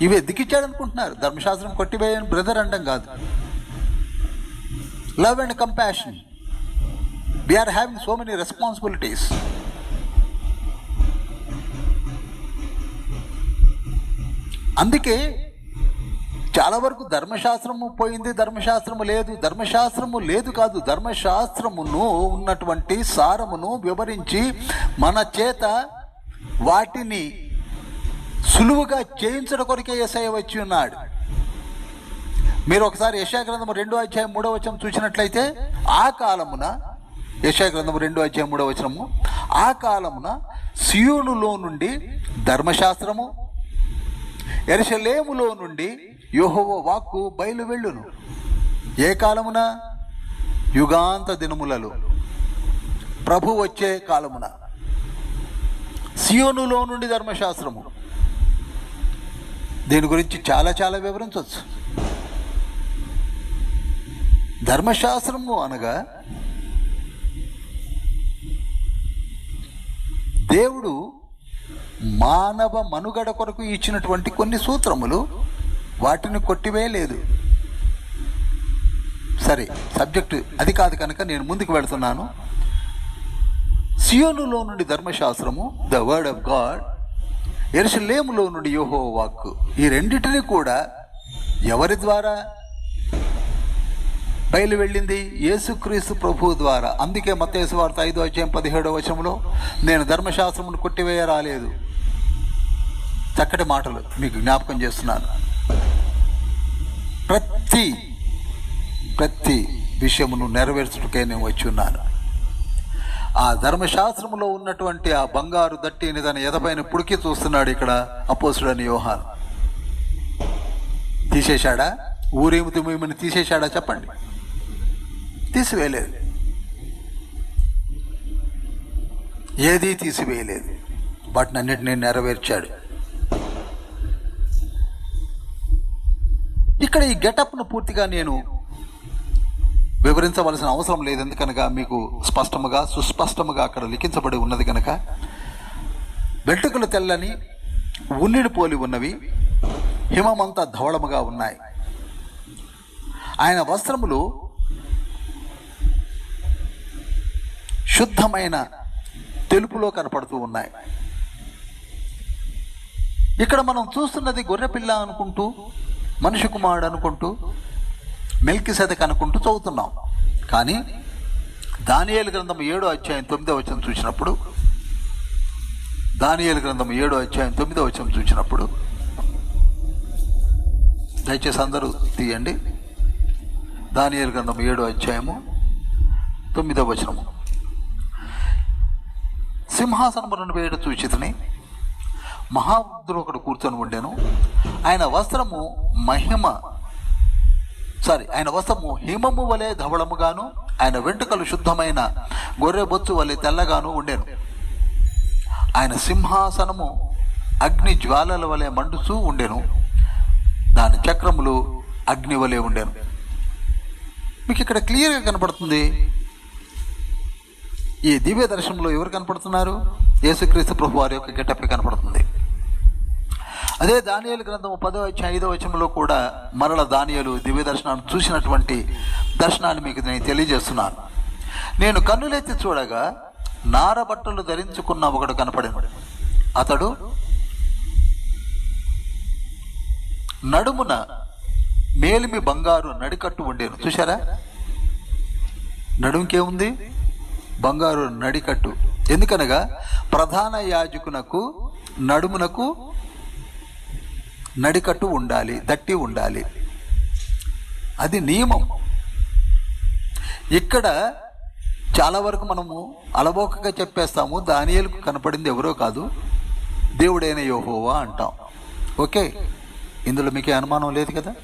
ఇవి ఎద్దుకిచ్చాడు అనుకుంటున్నారు. ధర్మశాస్త్రం కొట్టివేయని బ్రదర్ అంటాం కాదు. Love and compassion. We are having so many responsibilities. అందుకే చాలా వరకు ధర్మశాస్త్రము పోయింది, ధర్మశాస్త్రము లేదు. ధర్మశాస్త్రము లేదు కాదు, ధర్మశాస్త్రమును ఉన్నటువంటి సారమును వివరించి మన చేత వాటిని సులువుగా చేయించడం కొరకే యేసయ్య వచ్చి ఉన్నాడు. మీరు ఒకసారి యెషయా గ్రంథము 2వ అధ్యాయం 3వ వచనం చూసినట్లయితే, ఆ కాలమున, యెషయా గ్రంథము 2వ అధ్యాయం 3వ వచనము, ఆ కాలమున సియోనులో నుండి ధర్మశాస్త్రము, యెరూషలేములో నుండి యెహోవా వాక్కు బయలు వెళ్ళును. ఏ కాలమున? యుగాంత దినములలో, ప్రభు వచ్చే కాలమున. సియోనులో నుండి ధర్మశాస్త్రము. దీని గురించి చాలా చాలా వివరించవచ్చు. ధర్మశాస్త్రము అనగా దేవుడు మానవ మనుగడ కొరకు ఇచ్చినటువంటి కొన్ని సూత్రములు, వాటిని కొట్టివేయలేదు. సరే, సబ్జెక్టు అది కాదు కనుక నేను ముందుకు వెళుతున్నాను. సియోనులో నుండి ధర్మశాస్త్రము, ద వర్డ్ ఆఫ్ గాడ్, యెరూషలేములో నుండి యెహోవా వాక్కు. ఈ రెండిటిని కూడా ఎవరి ద్వారా బయలు వెళ్ళింది? యేసుక్రీస్తు ప్రభువు ద్వారా. అందుకే మత్తయి సువార్త 5వ అధ్యాయం 17వ వచనంలో, నేను ధర్మశాస్త్రమును కొట్టివేయ రాలేదు. చక్కటి మాటలు మీకు జ్ఞాపకం చేస్తున్నాను. ప్రతి విషయమును నెరవేర్చుటకే నేను వచ్చి ఉన్నాను. ఆ ధర్మశాస్త్రములో ఉన్నటువంటి ఆ బంగారు దట్టిని తన ఎదపైన పుడికి చూస్తున్నాడు ఇక్కడ అపోస్తుడైన యోహాను. తీసేశాడా? ఊరేము తుమేముని తీసేశాడా? చెప్పండి. తీసివేయలేదు. ఏదీ తీసివేయలేదు. వాటిని అన్నిటినీ నెరవేర్చాడు. ఇక్కడ ఈ గెటప్ను పూర్తిగా నేను వివరించవలసిన అవసరం లేదు, ఎందుకనగా మీకు స్పష్టముగా సుస్పష్టముగా అక్కడ లిఖించబడి ఉన్నది కనుక. వెంట్రుకలు తెల్లని ఉన్నిని పోలి ఉన్నవి, హిమమంతా ధవళముగా ఉన్నాయి. ఆయన వస్త్రములు శుద్ధమైన తెలుపులో కనపడుతూ ఉన్నాయి. ఇక్కడ మనం చూస్తున్నది గొర్రెపిల్ల అనుకుంటూ, మనిషి కుమారుడు అనుకుంటూ, మెల్కీసెదెకు అనుకుంటూ చదువుతున్నాం. కానీ దానియేలు గ్రంథం 7వ అధ్యాయం 9వ వచనం చూసినప్పుడు, దానియేలు గ్రంథం 7వ అధ్యాయం 9వ వచనం చూసినప్పుడు, దయచేసి అందరూ తీయండి. దానియేలు గ్రంథం 7వ అధ్యాయము 9వ వచనము. సింహాసనములను వేయట చూచితిని, మహావృద్ధుడు ఒకడు కూర్చొని ఉండెను. ఆయన వస్త్రము హిమము వలె ధవళముగాను, ఆయన వెంట్రుకలు శుద్ధమైన గొర్రె బొచ్చు వలె తెల్లగాను ఉండెను. ఆయన సింహాసనము అగ్ని జ్వాలల వలె మండుచూ ఉండెను, దాని చక్రములు అగ్ని వలె ఉండెను. మీకు ఇక్కడ క్లియర్గా కనపడుతుంది. ఈ దివ్య దర్శనంలో ఎవరు కనపడుతున్నారు? యేసుక్రీస్తు ప్రభు వారి యొక్క గెటప్ కనపడుతుంది. అదే దానియేలు గ్రంథము 10వ అధ్యాయం 5వ వచనంలో కూడా మరల దానియేలు దివ్య దర్శనాన్ని చూసినటువంటి దర్శనాన్ని మీకు నేను తెలియజేస్తున్నాను. నేను కన్నులెత్తి చూడగా నారబట్టలు ధరించుకున్న ఒకడు కనపడెను. అతడు నడుమున మేలిమి బంగారు నడికట్టు ఉండేను. చూశారా? నడుముకేముంది? బంగారు నడికట్టు. ఎందుకనగా ప్రధాన యాజకునకు నడుమునకు నడికట్టు ఉండాలి, దట్టి ఉండాలి. అది నియమం. ఇక్కడ చాలా వరకు మనము అలవోకగా చెప్పేస్తాము, దానియేలుకు కనపడింది ఎవరో కాదు, దేవుడైన యెహోవా అంటాం. ఓకే, ఇందులో మీకే అనుమానం లేదు కదా?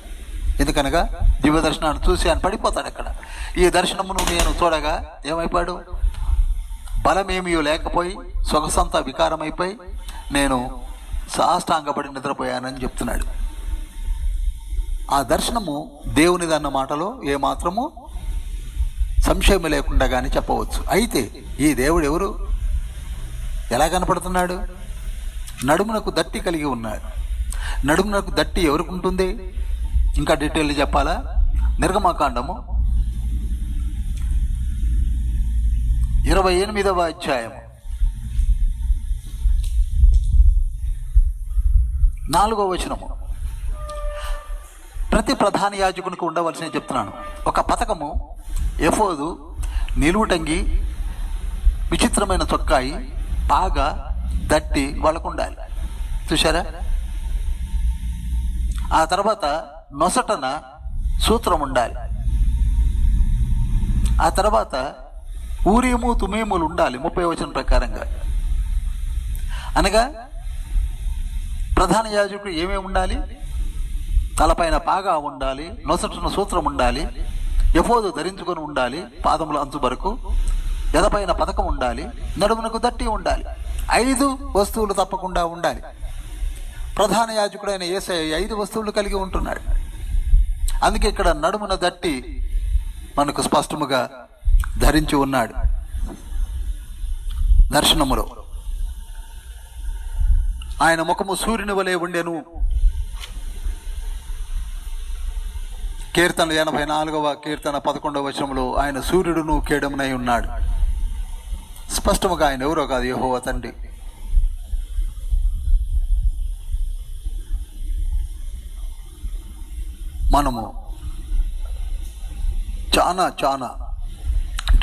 ఎందుకనగా దివ్య దర్శనాన్ని చూసి ఆయన పడిపోతాడు. అక్కడ ఈ దర్శనమును నేను చూడగా ఏమైపోయాడు? బలమేమీ లేకపోయి సొగసంతా వికారమైపోయి నేను సాష్టాంగపడి నిద్రపోయానని చెప్తున్నాడు. ఆ దర్శనము దేవునిదన్న మాటలో ఏమాత్రము సంశయం లేకుండా కానీ చెప్పవచ్చు. అయితే ఈ దేవుడు ఎవరు? ఎలా కనపడుతున్నాడు? నడుమునకు దట్టి కలిగి ఉన్నాడు. నడుమునకు దట్టి ఎవరికి ఉంటుంది? ఇంకా డీటెయిల్ చెప్పాలా? నిర్గమకాండము 28వ అధ్యాయం 4వ వచనము. ప్రతి ప్రధాన యాజకునికి ఉండవలసిన చెప్తున్నాను. ఒక పతకము, ఎఫోదు, నిలువుటంగి, విచిత్రమైన చొక్కాయి, పాగా, దట్టి వాళ్ళకు ఉండాలి. చూశారా? ఆ తర్వాత నొసటన సూత్రం ఉండాలి. ఆ తర్వాత ఊరీము తుమీములు ఉండాలి 30వ వచనం ప్రకారంగా. అనగా ప్రధాన యాజకుడు ఏమేమి ఉండాలి? తలపైన పాగా ఉండాలి, నొసటన సూత్రం ఉండాలి, ఎఫోదు ధరించుకొని ఉండాలి, పాదముల అంచు వరకు, ఎదపైన పథకం ఉండాలి, నడుమునకు దట్టి ఉండాలి. 5 వస్తువులు తప్పకుండా ఉండాలి. ప్రధాన యాజకుడైన యేసయ్య 5 వస్తువులు కలిగి ఉంటున్నాడు. అందుకే ఇక్కడ నడుమున దట్టి మనకు స్పష్టముగా ధరించి ఉన్నాడు. దర్శనములో ఆయన ముఖము సూర్యుని వలె ఉండెను. కీర్తన 84వ కీర్తన 11వ వచనంలో ఆయన సూర్యుడును కేడమునై ఉన్నాడు. స్పష్టముగా ఆయన ఎవరో కాదు, యెహోవా తండ్రి. మనము చాలా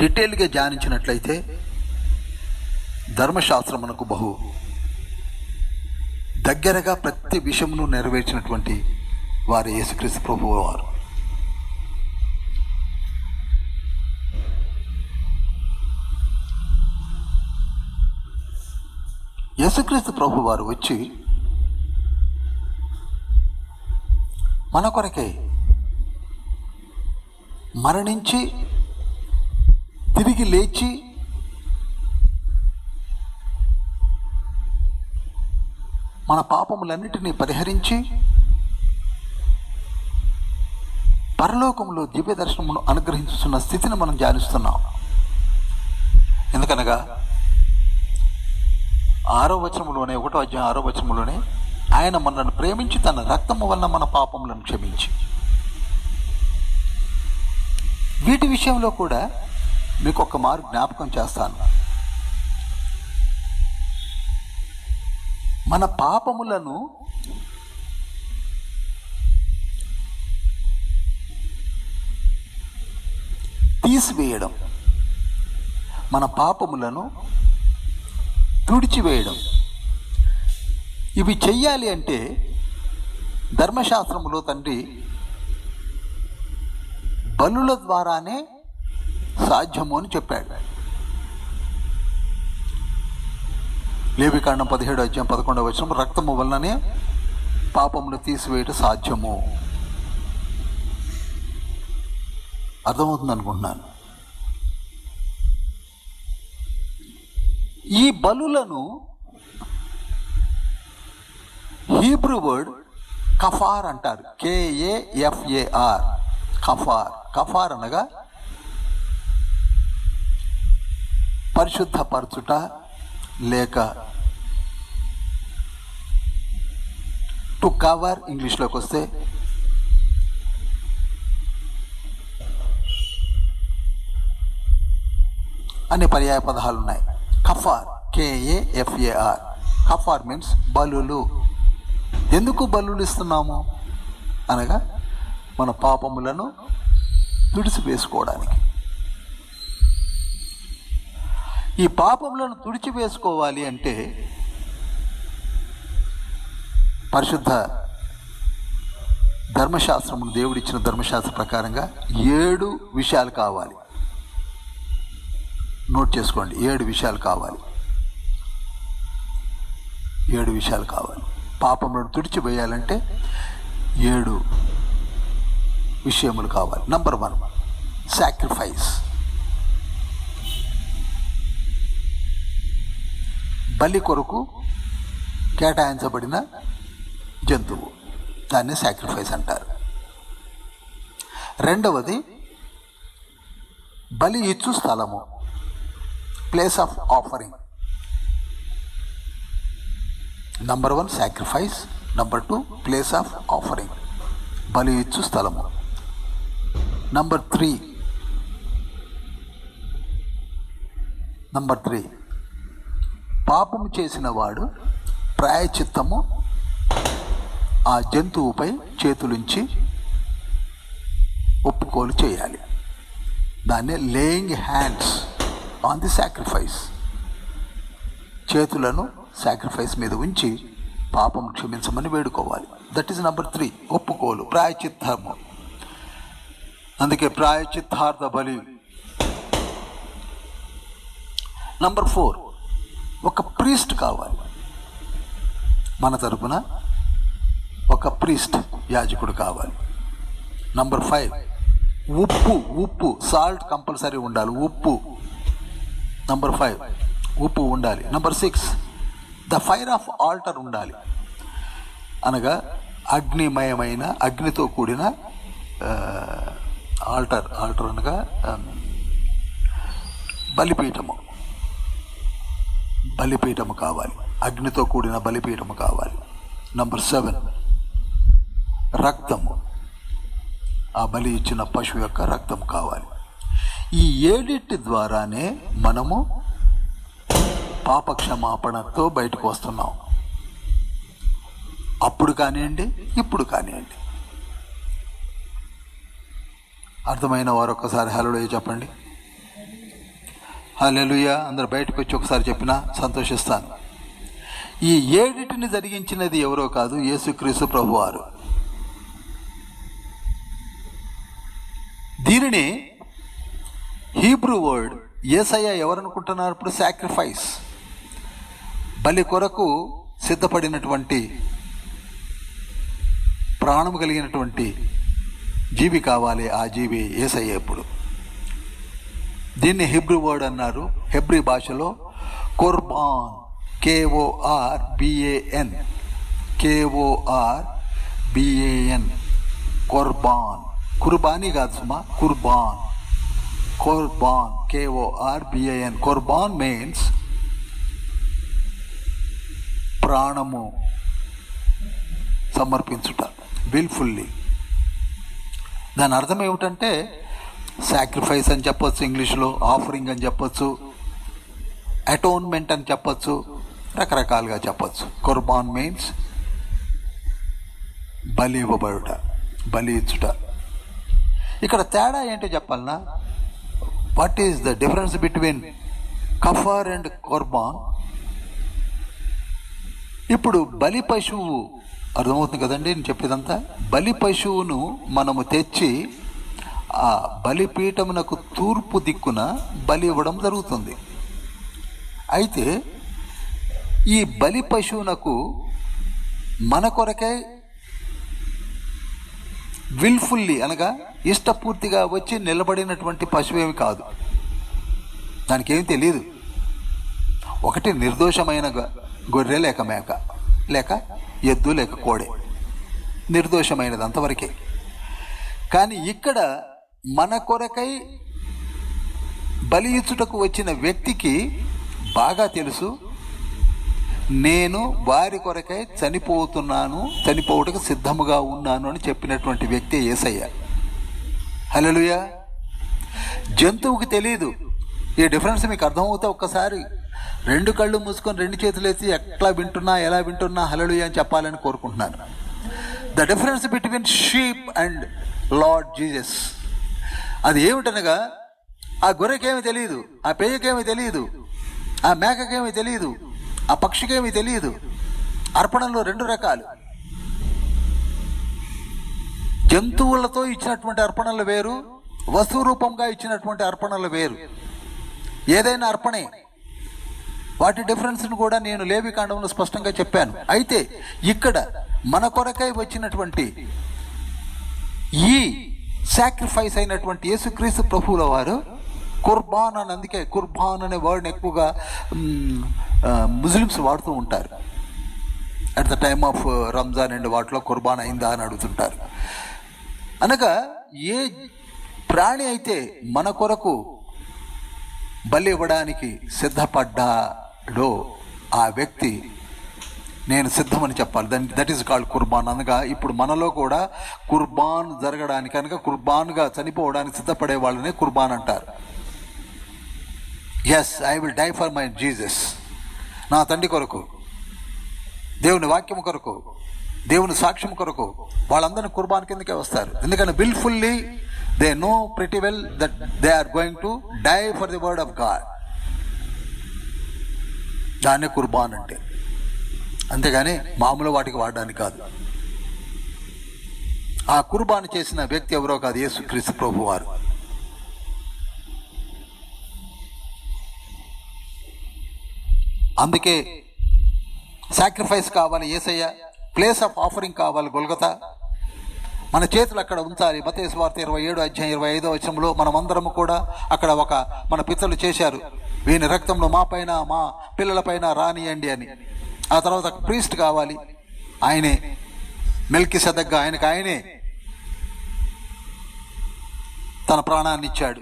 డీటెయిల్గా ధ్యానించినట్లయితే ధర్మశాస్త్రం మనకు బహు దగ్గరగా ప్రతి విషయమును నెరవేర్చినటువంటి వారు యేసుక్రీస్తు ప్రభువు వారు. యేసుక్రీస్తు ప్రభు వారు వచ్చి మన కొరకే మరణించి తిరిగి లేచి మన పాపములన్నిటినీ పరిహరించి పరలోకంలో దివ్య దర్శనమును అనుగ్రహించుతున్న స్థితిని మనం ధ్యానిస్తున్నాం. ఎందుకనగా 6వ వచనములోనే 1వ అధ్యాయం 6వ వచనములోనే ఆయన మనల్ని ప్రేమించి తన రక్తము వలన మన పాపములను క్షమించి, వీటి విషయంలో కూడా మీకు ఒక మారు జ్ఞాపకం చేస్తాను. మన పాపములను తీసివేయడం, మన పాపములను తుడిచివేయడం, ఇవి చెయ్యాలి అంటే ధర్మశాస్త్రములో తండ్రి బలుల ద్వారానే సాధ్యము అని చెప్పాడు. లేవికాండం 17:11 రక్తము వలననే పాపమును తీసివేయటం సాధ్యము. అర్థమవుతుంది అనుకుంటున్నాను. ఈ బలులను హీబ్రూ వర్డ్ కఫార్ అంటారు. KAFAR, కఫార్. కఫార్ అనగా పరిశుద్ధపరచుట లేక టు కవర్, ఇంగ్లీష్లోకి వస్తే అనే పర్యాయ పదాలు ఉన్నాయి. కఫార్, KAFAR. కఫార్ మీన్స్ బలులు. ఎందుకు బలులు ఇస్తున్నాము అనగా మన పాపములను తుడిచివేసుకోవడానికి. ఈ పాపములను తుడిచివేసుకోవాలి అంటే పరిశుద్ధ ధర్మశాస్త్రమును, దేవుడిచ్చిన ధర్మశాస్త్ర ప్రకారంగా 7 విషయాలు కావాలి. నోట్ చేసుకోండి, 7 విషయాలు కావాలి. 7 విషయాలు కావాలి. పాపములను తుడిచివేయాలంటే 7 విషయములు కావాలి. Number 1, sacrifice. బలి కొరకు కేటాయించబడిన జంతువు, దాన్ని సాక్రిఫైస్ అంటారు. రెండవది బలి ఇచ్చు స్థలము, place of offering. Number 1 sacrifice, number 2 place of offering, బలి ఇచ్చు స్థలము. నంబర్ 3 పాపము చేసిన వాడు ప్రాయశ్చిత్తము ఆ జంతువుపై చేతులుంచి ఒప్పుకోలు చేయాలి. దాన్ని laying hands on the sacrifice. చేతులను సాక్రిఫైస్ మీద ఉంచి పాపం క్షమించమని వేడుకోవాలి. దట్ ఈస్ నంబర్ 3, ఒప్పుకోలు, ప్రాయశ్చిత్తము. అందుకే ప్రాయశ్చిత్తార్థ బలి. నంబర్ 4, ఒక ప్రీస్ట్ కావాలి. మన తరపున ఒక ప్రీస్ట్, యాజకుడు కావాలి. నంబర్ 5, ఉప్పు, సాల్ట్ కంపల్సరీ ఉండాలి. ఉప్పు. నంబర్ 5, ఉప్పు ఉండాలి. Number 6, the fire of altar ఉండాలి. అనగా అగ్నిమయమైన, అగ్నితో కూడిన ఆల్టర్ అనగా బలిపీఠము కావాలి. అగ్నితో కూడిన బలిపీఠము కావాలి. నంబర్ 7, రక్తము. ఆ బలి ఇచ్చిన పశువు యొక్క రక్తం కావాలి. ఈ 7 ద్వారానే మనము పాపక్షమాపణతో బయటకు వస్తున్నాం. అప్పుడు కానివ్వండి, ఇప్పుడు కానివ్వండి. అర్థమైన వారు ఒక్కసారి హల్లెలూయా చెప్పండి. హల్లెలూయా. అందరు బయటకు వచ్చి ఒకసారి చెప్పినా సంతోషిస్తాను. ఈ 7 జరిగించినది ఎవరో కాదు, యేసుక్రీస్తు ప్రభువారు. దీనిని హీబ్రూ వర్డ్ యేసయ్య ఎవరనుకుంటున్నారు? ఇప్పుడు సాక్రిఫైస్, బలి కొరకు సిద్ధపడినటువంటి, ప్రాణం కలిగినటువంటి జీవి కావాలి. ఆ జీవి యేసయ్య. ఇప్పుడు దీన్ని హీబ్రూ వర్డ్ అన్నారు. హెబ్రీ భాషలో కుర్బాన్, KORBAN, కుర్బాన్. కుర్బానీ కాదు సుమా, కుర్బాన్. KORBAN. కుర్బాన్ మీన్స్ ప్రాణము సమర్పించుట, విల్ఫుల్లీ. దాని అర్థం ఏమిటంటే సాక్రిఫైస్ అని చెప్పొచ్చు, ఇంగ్లీష్లో ఆఫరింగ్ అని చెప్పొచ్చు, అటోన్మెంట్ అని చెప్పొచ్చు, రకరకాలుగా చెప్పొచ్చు. కుర్బాన్ మీన్స్ బలి ఇవ్వబడుట, బలి ఇచ్చుట. ఇక్కడ తేడా ఏంటో చెప్పాలన్నా, what is the difference between కఫార్ అండ్ కుర్బాన్? ఇప్పుడు బలి పశువు, అర్థమవుతుంది కదండి నేను చెప్పేదంతా. బలి పశువును మనము తెచ్చి ఆ బలిపీఠమునకు తూర్పు దిక్కున బలి ఇవ్వడం జరుగుతుంది. అయితే ఈ బలి పశువునకు మన కొరకై విల్ఫుల్లీ అనగా ఇష్టపూర్తిగా వచ్చి నిలబడినటువంటి పశువేమి కాదు. దానికి ఏమి తెలియదు. ఒకటి నిర్దోషమైన గొర్రె లేక మేక లేక ఎద్దు లేక కోడె, నిర్దోషమైనది అంతవరకే. కానీ ఇక్కడ మన కొరకై బలి ఇచ్చుటకు వచ్చిన వ్యక్తికి బాగా తెలుసు, నేను వారి కొరకై చనిపోవుటకు సిద్ధముగా ఉన్నాను అని చెప్పినటువంటి వ్యక్తి యేసయ్య. హల్లెలూయా. జంతువుకి తెలియదు. ఈ డిఫరెన్స్ మీకు అర్థమవుతా ఒక్కసారి రెండు కళ్ళు మూసుకొని రెండు చేతులు ఎత్తి ఎలా వింటున్నా హల్లెలూయా అని చెప్పాలని కోరుకుంటున్నాను. The difference between sheep and lord Jesus అది ఏమిటనగా, ఆ గొర్రెకేమీ తెలియదు, ఆ పేయకేమీ తెలియదు, ఆ మేకకేమీ తెలియదు, ఆ పక్షికేమీ తెలియదు. అర్పణలో రెండు రకాలు. జంతువులతో ఇచ్చినటువంటి అర్పణలు వేరు, వస్తు రూపంగా ఇచ్చినటువంటి అర్పణలు వేరు. ఏదైనా అర్పణే. వాటి డిఫరెన్స్ను కూడా నేను లేవికాండంలో స్పష్టంగా చెప్పాను. అయితే ఇక్కడ మన కొరకై వచ్చినటువంటి ఈ సాక్రిఫైస్ అయినటువంటి యేసుక్రీస్తు ప్రభువుల వారు కుర్బాన్ అని, అందుకే కుర్బాన్ అనే వర్డ్ని ఎక్కువగా ముస్లిమ్స్ వాడుతూ ఉంటారు. At the time of Ramzan and వాటిలో కుర్బాన్ అయిందా అని అడుగుతుంటారు. అనగా ఏ ప్రాణి అయితే మన కొరకు బలి ఇవ్వడానికి సిద్ధపడ్డాడో ఆ వ్యక్తి నేను సిద్ధమని చెప్పాలి. That is called Qurbaan. అనగా ఇప్పుడు మనలో కూడా కుర్బాన్ జరగడానికి అనగా కుర్బాన్గా చనిపోవడానికి సిద్ధపడే వాళ్ళనే కుర్బాన్ అంటారు. Yes, I will die for my Jesus. నా తండ్రి కొరకు, దేవుని వాక్యం కొరకు, దేవుని సాక్ష్యం కొరకు వాళ్ళందరినీ కుర్బాన్ కిందకే వస్తారు. ఎందుకంటే wilfully they know pretty well that they are going to die for the word of God. దాన్నే కుర్బాన్ అంటే. అంతేగాని మామూలు వాటికి వాడడానికి కాదు. ఆ కుర్బాన్ చేసిన వ్యక్తి ఎవరో కాదు, యేసుక్రీస్తు ప్రభు వారు. అందుకే సాక్రిఫైస్ కావాలి యేసయ్య, ప్లేస్ ఆఫ్ ఆఫరింగ్ కావాలి గొల్గొతా. మన చేతులు అక్కడ ఉంచాలి. మత్తయి సువార్త 27:25 మనమందరము కూడా అక్కడ మన పితరులు చేశారు, వీని రక్తంలో మా పైన మా పిల్లల పైన రానియండి అని. ఆ తర్వాత ప్రీస్ట్ కావాలి, ఆయనే మెల్కీసెదెక్గా ఆయనే తన ప్రాణాన్ని ఇచ్చాడు.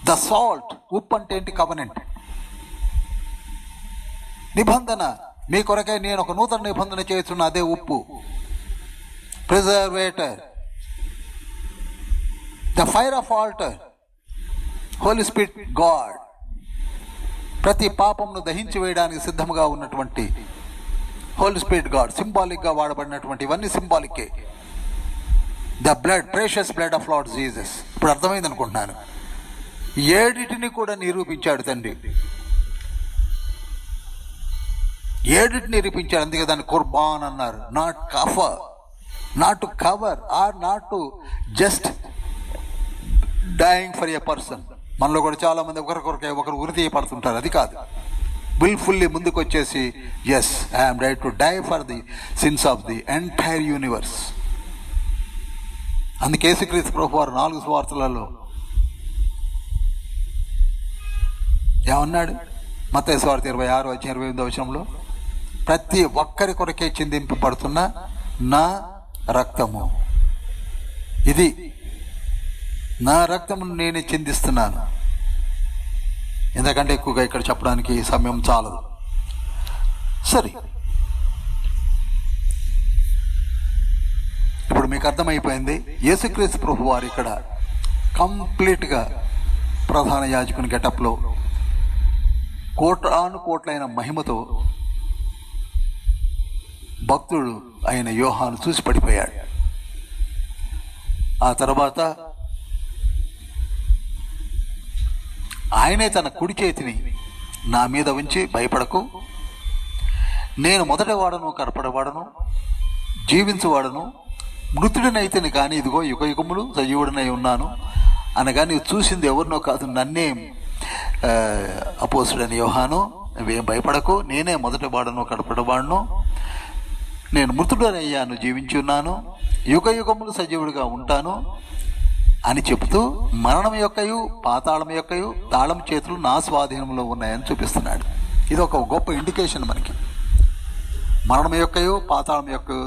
ద సాల్ట్, ఉప్పు అంటే ఏంటి? కవనెంట్, నిబంధన. మీ కొరకై నేను ఒక నూతన నిబంధన చేస్తున్నా, అదే ఉప్పు. Preservator, the fire of altar, holy spirit god. ప్రతి పాపంను దహించి వేయడానికి సిద్ధంగా ఉన్నటువంటి హోలీ స్పిరిట్ గాడ్. సింబాలిక్గా వాడబడినటువంటి ఇవన్నీ సింబాలిక్కే. The blood, precious blood of lord Jesus. ఇప్పుడు అర్థమైంది అనుకుంటున్నాను. ఏడిటిని కూడా నిరూపించాడు తండ్రి, ఏడిటిని నిరూపించాడు. అందుకే దాన్ని కుర్బాన్ అన్నారు. నాట్ కఫర్, not to cover or not to just dying for a person. మనలో కూడా చాలామంది ఒకరు ఉరి తీయపడుతుంటారు. అది కాదు. విల్ఫుల్లీ ముందుకు వచ్చేసి yes, I'm ready to die for the sins of the entire universe. అందుకే యేసుక్రీస్తు ప్రభు వారు 4 సువార్తలలో ఏమన్నాడు? మత్తయి సువార్త 26:28 ప్రతి ఒక్కరి కొరకే చిందింపబడుతున్న నా రక్తము ఇది, నా రక్తమును నేనే చిందిస్తున్నాను. ఎందుకంటే ఎక్కువగా ఇక్కడ చెప్పడానికి సమయం చాలదు. సరే, ఇప్పుడు మీకు అర్థమైపోయింది. యేసుక్రీస్తు ప్రభు వారు ఇక్కడ కంప్లీట్గా ప్రధాన యాజకుని గెటప్లో కోట్లైన మహిమతో భక్తుడు అయిన యోహాను చూసి పడిపోయాడు. ఆ తర్వాత ఆయనే తన కుడి చేతిని నా మీద ఉంచి, భయపడకు, నేను మొదటివాడను, కనపడవాడను, జీవించువాడను, మృతుడినైతేనే కానీ ఇదిగో యుగ యుగములు సజీవుడినై ఉన్నాను అనగా నీవు చూసింది ఎవరినో కాదు నన్నే. అపోస్తుడైన యోహాను, నువ్వేం భయపడకు, నేనే మొదటి వాడను కడపడవాడును, నేను మృతుడనయ్యాను, జీవించి ఉన్నాను, యుగ యుగములు సజీవుడిగా ఉంటాను అని చెబుతూ మరణం యొక్కయు పాతాళం యొక్కయు తాళం చేతులు నా స్వాధీనంలో ఉన్నాయని చూపిస్తున్నాడు. ఇది ఒక గొప్ప ఇండికేషన్ మనకి. మరణం యొక్కయు పాతాళం యొక్కయు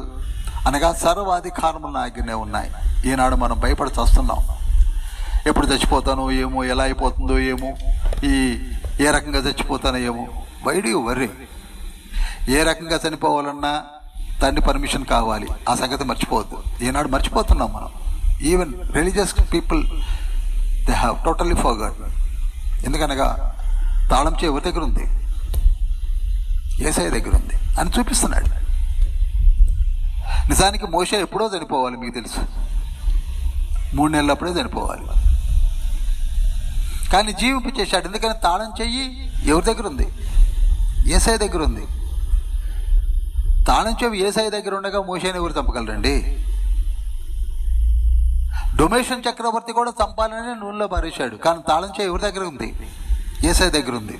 అనగా సర్వాధికారములు నా దగ్గరనే ఉన్నాయి. ఈనాడు మనం భయపడి చస్తున్నాం. ఎప్పుడు చచ్చిపోతానో ఏమో, ఎలా అయిపోతుందో ఏమో, ఏ రకంగా చచ్చిపోతానో ఏమో. Why do you worry? ఏ రకంగా చనిపోవాలన్నా తండ్రి పర్మిషన్ కావాలి, ఆ సంగతి మర్చిపోవద్దు. ఈనాడు మర్చిపోతున్నాం మనం. Even religious people they have totally forgot. ఎందుకనగా తాళం చెవి ఎవరి దగ్గర ఉంది? యేసయ్య దగ్గర ఉంది అని చూపిస్తున్నాడు. నిజానికి మోషే ఎప్పుడో చనిపోవాలి, మీకు తెలుసు, 3 నెలలప్పుడే చనిపోవాలి. కానీ జీవింపచేశాడు. ఎందుకని తాళం చెయ్యి ఎవరి దగ్గర ఉంది? యేసయ్య దగ్గర ఉంది. తాళం చెవి యేసయ్య దగ్గర ఉండగా మోషేని ఎవరు చంపగలరండి? డొమేషన్ చక్రవర్తి కూడా చంపాలని నూనెలో పారేశాడు. కానీ తాళం చెవి ఎవరి దగ్గర ఉంది? యేసయ్య దగ్గర ఉంది.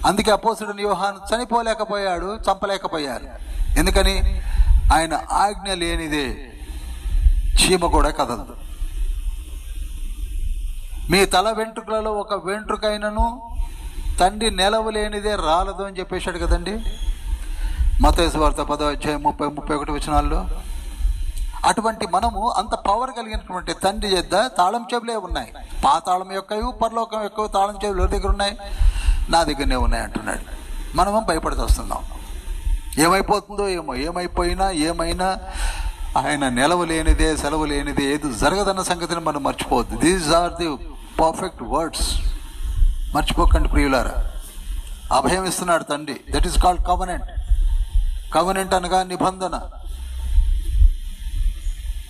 అందుకే అపోస్తుడైన యోహాను చనిపోలేకపోయాడు, చంపలేకపోయారు. ఎందుకని? ఆయన ఆజ్ఞ లేనిదే చీమ కూడా కదలదు. మీ తల వెంట్రుకలలో ఒక వెంట్రుకైనను తండ్రి నెలవు లేనిదే రాలదు అని చెప్పేశాడు కదండి మత్తయి సువార్త 10:30-31 వచనాల్లో. అటువంటి మనము అంత పవర్ కలిగినటువంటి తండ్రి చేత తాళం చెవులే ఉన్నాయి. పాతాళం యొక్కయు పరలోకం యొక్క తాళం చెవులు ఎవరి దగ్గర ఉన్నాయి? నా దగ్గరనే ఉన్నాయి అంటున్నాడు. మనము భయపడుతూ వస్తున్నాం. ఏమైపోతుందో ఏమో, ఏమైనా ఆయన నిలవ లేనిదే సెలవు లేనిదే ఏది జరగదన్న సంగతిని మనం మర్చిపోవద్దు. These are the perfect words. మర్చిపోకండి ప్రియులారా. అభయం ఇస్తున్నాడు తండ్రి. That is called covenant. Covenant అనగా నిబంధన,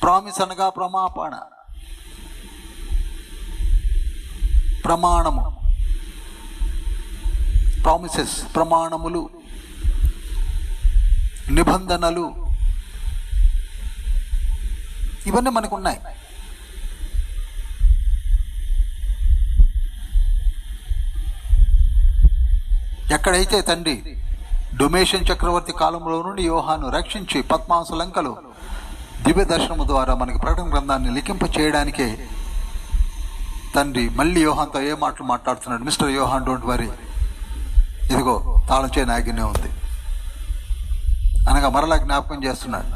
ప్రామిస్ అనగా ప్రమాపణ, ప్రమాణము, ప్రామిసెస్, ప్రమాణములు, నిబంధనలు, ఇవన్నీ మనకు ఉన్నాయి. ఎక్కడైతే తండ్రి డొమేషన్ చక్రవర్తి కాలంలో నుండి యోహాను రక్షించి పద్మాంస లంకలో దివ్య దర్శనము ద్వారా మనకి ప్రకటన గ్రంథాన్ని లిఖింప చేయడానికే తండ్రి మళ్ళీ యోహాన్తో ఏ మాటలు మాట్లాడుతున్నాడు? మిస్టర్ యోహాన్, డోంట్ వరీ, ఇదిగో తాళం చేయి నాగినే ఉంది అనగా మరలా జ్ఞాపకం చేస్తున్నాడు.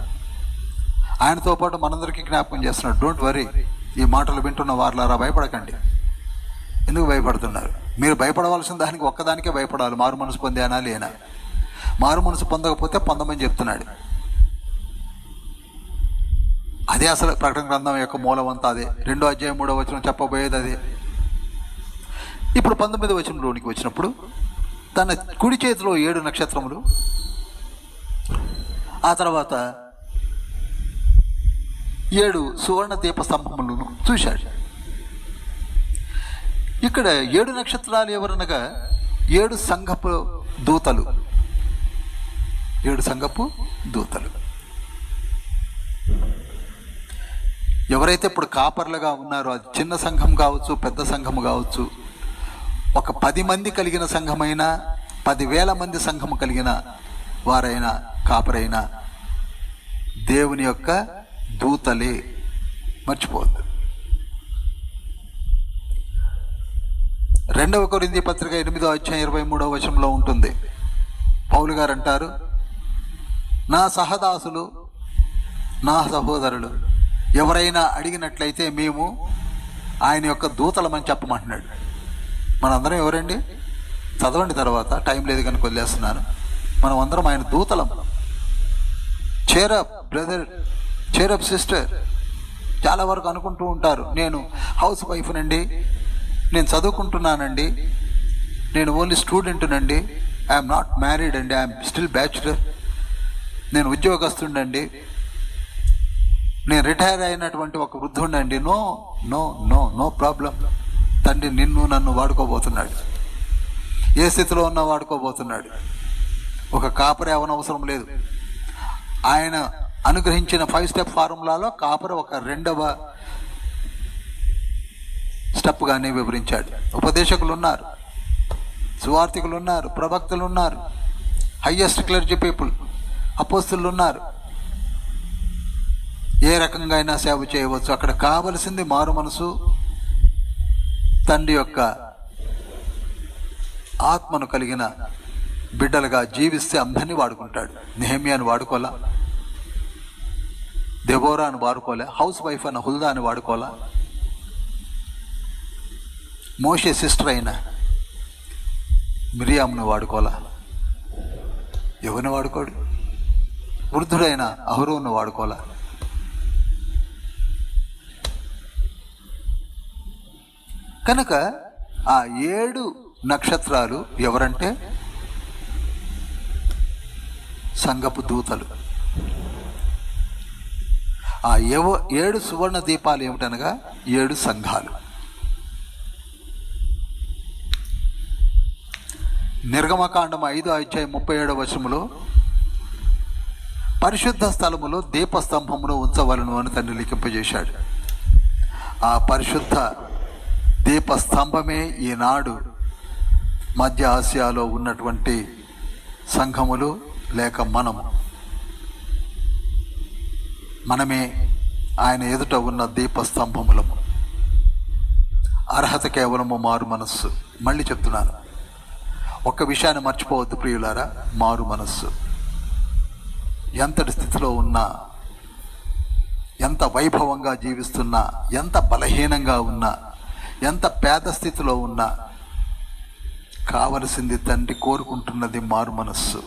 ఆయనతో పాటు మనందరికీ జ్ఞాపకం చేస్తున్నాడు. డోంట్ వరీ, ఈ మాటలు వింటున్న వారులారా భయపడకండి. ఎందుకు భయపడుతున్నారు? మీరు భయపడవలసిన దానికి ఒక్కదానికే భయపడాలి. మారు మనసు పొందానా లేనా? మారు మనసు పొందకపోతే పొందమని చెప్తున్నాడు. అదే అసలు ప్రకటన గ్రంథం యొక్క మూలం అంతా అదే. 2వ అధ్యాయం 3వ వచనం చెప్పబోయేది అదే. ఇప్పుడు 19వ వచనంలోనికి వచ్చినప్పుడు తన కుడి చేతిలో 7 నక్షత్రములు, ఆ తర్వాత 7 సువర్ణ దీప స్తంభములను చూశాడు. ఇక్కడ 7 నక్షత్రాలు ఎవరనగా 7 సంఘపు దూతలు. 7 సంఘపు దూతలు ఎవరైతే ఇప్పుడు కాపర్లుగా ఉన్నారో, అది చిన్న సంఘం కావచ్చు, పెద్ద సంఘము కావచ్చు, ఒక 10 మంది కలిగిన సంఘమైనా, 10,000 మంది సంఘము కలిగిన వారైనా, కాపరైనా దేవుని యొక్క దూతలే. మర్చిపోవద్దు. 2వ కొరింథీ పత్రిక 8వ అధ్యాయం 23వ వచనంలో ఉంటుంది. పౌలు గారు అంటారు, నా సహదాసులు, నా సహోదరులు ఎవరైనా అడిగినట్లయితే మేము ఆయన యొక్క దూతలమని చెప్పమంటున్నాడు. మనందరం ఎవరండి? చదవండి తర్వాత, టైం లేదు కనుక వదిలేస్తున్నాను. మనం అందరం ఆయన దూతలం. Cheer up brother, cheer up sister. చాలా వరకు అనుకుంటూ ఉంటారు, నేను హౌస్ వైఫ్నండి, నేను చదువుకుంటున్నానండి, నేను ఓన్లీ స్టూడెంట్నండి, ఐఎమ్ నాట్ మ్యారీడ్ అండి, ఐఎమ్ స్టిల్ బ్యాచులర్, నేను ఉద్యోగస్తుండండి, నేను రిటైర్ అయినటువంటి ఒక వృద్ధుండండి. No no no no problem. తండ్రి నిన్ను నన్ను వాడుకోబోతున్నాడు. ఏ స్థితిలో ఉన్నా వాడుకోబోతున్నాడు. ఒక కాపరి అవనవసరం లేదు. ఆయన అనుగ్రహించిన 5 స్టెప్ ఫార్ములాలో కాపరి ఒక రెండవ స్టెప్గానే వివరించాడు. ఉపదేశకులు ఉన్నారు, సువార్థికులు ఉన్నారు, ప్రవక్తలు ఉన్నారు, హైయెస్ట్ క్లర్జీ పీపుల్, అపోస్తులు ఉన్నారు. ఏ రకంగా అయినా సేవ చేయవచ్చు. అక్కడ కావలసింది మారు మనసు, తండ్రి యొక్క ఆత్మను కలిగిన బిడ్డలుగా జీవిస్తే అందరినీ వాడుకుంటాడు. నెహెమ్యాను వాడుకోలా, దెబోరాను వాడుకోలే, హౌస్ వైఫ్ అన్న హుల్దాని వాడుకోలా, మోషే సిస్టర్ అయిన మిరియామును వాడుకోలా, ఎవరిని వాడుకోడు. వృద్ధుడైన అహరోను వాడుకోలా. కనుక ఆ 7 నక్షత్రాలు ఎవరంటే సంఘపు దూతలు. ఆ 7 సువర్ణ దీపాలు ఏమిటనగా 7 సంఘాలు. నిర్గమకాండం 5:37 పరిశుద్ధ స్థలములో దీపస్తంభమును ఉంచవలను అని తండ్రి లిఖింపజేశాడు. ఆ పరిశుద్ధ దీపస్తంభమే ఈనాడు మధ్య ఆసియాలో ఉన్నటువంటి సంఘములు, లేక మనమే ఆయన ఎదుట ఉన్న దీపస్తంభములము. అర్హత కేవలము మారు మనస్సు. మళ్ళీ చెప్తున్నాను, ఒక్క విషయాన్ని మర్చిపోవద్దు ప్రియులారా, మారు మనస్సు. ఎంతటి స్థితిలో ఉన్నా, ఎంత వైభవంగా జీవిస్తున్నా, ఎంత బలహీనంగా ఉన్నా, ఎంత పేద స్థితిలో ఉన్నా, కావలసింది తండ్రి కోరుకుంటున్నది మారు మనస్సు.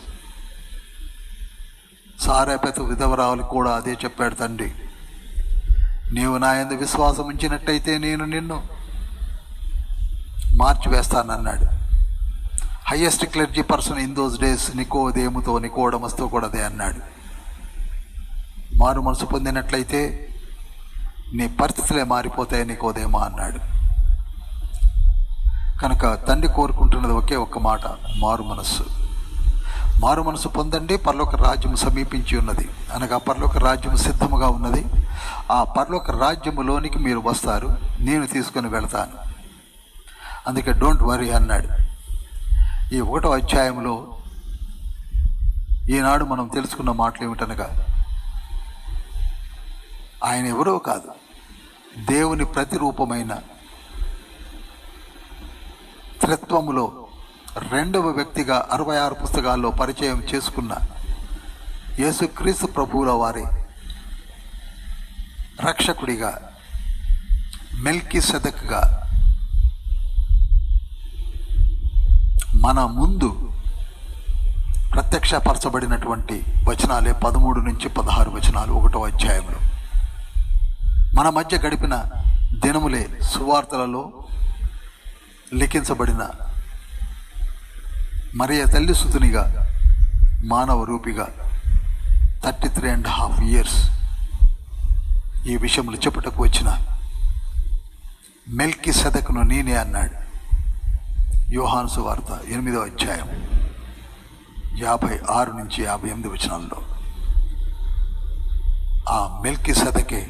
సారేపేత విధవరాలు కూడా అదే చెప్పాడు తండ్రి. నీవు నా యందు విశ్వాసం ఉంచినట్టయితే నేను నిన్ను మార్చివేస్తానన్నాడు. Highest clergy person in those days నికోడమస్తో కూడా అదే అన్నాడు. మారు మనసు పొందినట్లయితే నీ పరిస్థితులే మారిపోతాయి నికోదేమా అన్నాడు. కనుక తండ్రి కోరుకుంటున్నది ఒకే ఒక్క మాట, మారు మనస్సు. మారు మనసు పొందండి, పరలోక రాజ్యం సమీపించి ఉన్నది. అనగా పరలోక రాజ్యం సిద్ధముగా ఉన్నది. ఆ పరలోక రాజ్యములోనికి మీరు వస్తారు, నేను తీసుకొని వెళతాను. అందుకే డోంట్ వరీ అన్నాడు. ఈ 1వ అధ్యాయంలో ఈనాడు మనం తెలుసుకున్న మాటలు ఏమిటనగా, ఆయన ఎవరో కాదు, దేవుని ప్రతిరూపమైన త్రిత్వములో 2వ వ్యక్తిగా 66 పుస్తకాల్లో పరిచయం చేసుకున్న యేసుక్రీస్తు ప్రభువుల వారి రక్షకుడిగా, మెల్కీసెదెకుగా మన ముందు ప్రత్యక్షపరచబడినటువంటి వచనాలే 13 నుంచి 16 వచనాలు 1వ అధ్యాయంలో. మన మధ్య గడిపిన దినములే సువార్తలలో లిఖించబడిన మరియ తల్లి సుతునిగా, మానవ రూపిగా 33.5 years ఈ విషయములు చెప్పుటకు వచ్చిన మెల్కీసెదెకును నేనే అన్నాడు. యోహాను సువార్త 8వ అధ్యాయం 56 నుంచి 58 వచనాల్లో. ఆ మెల్కీసెదెకే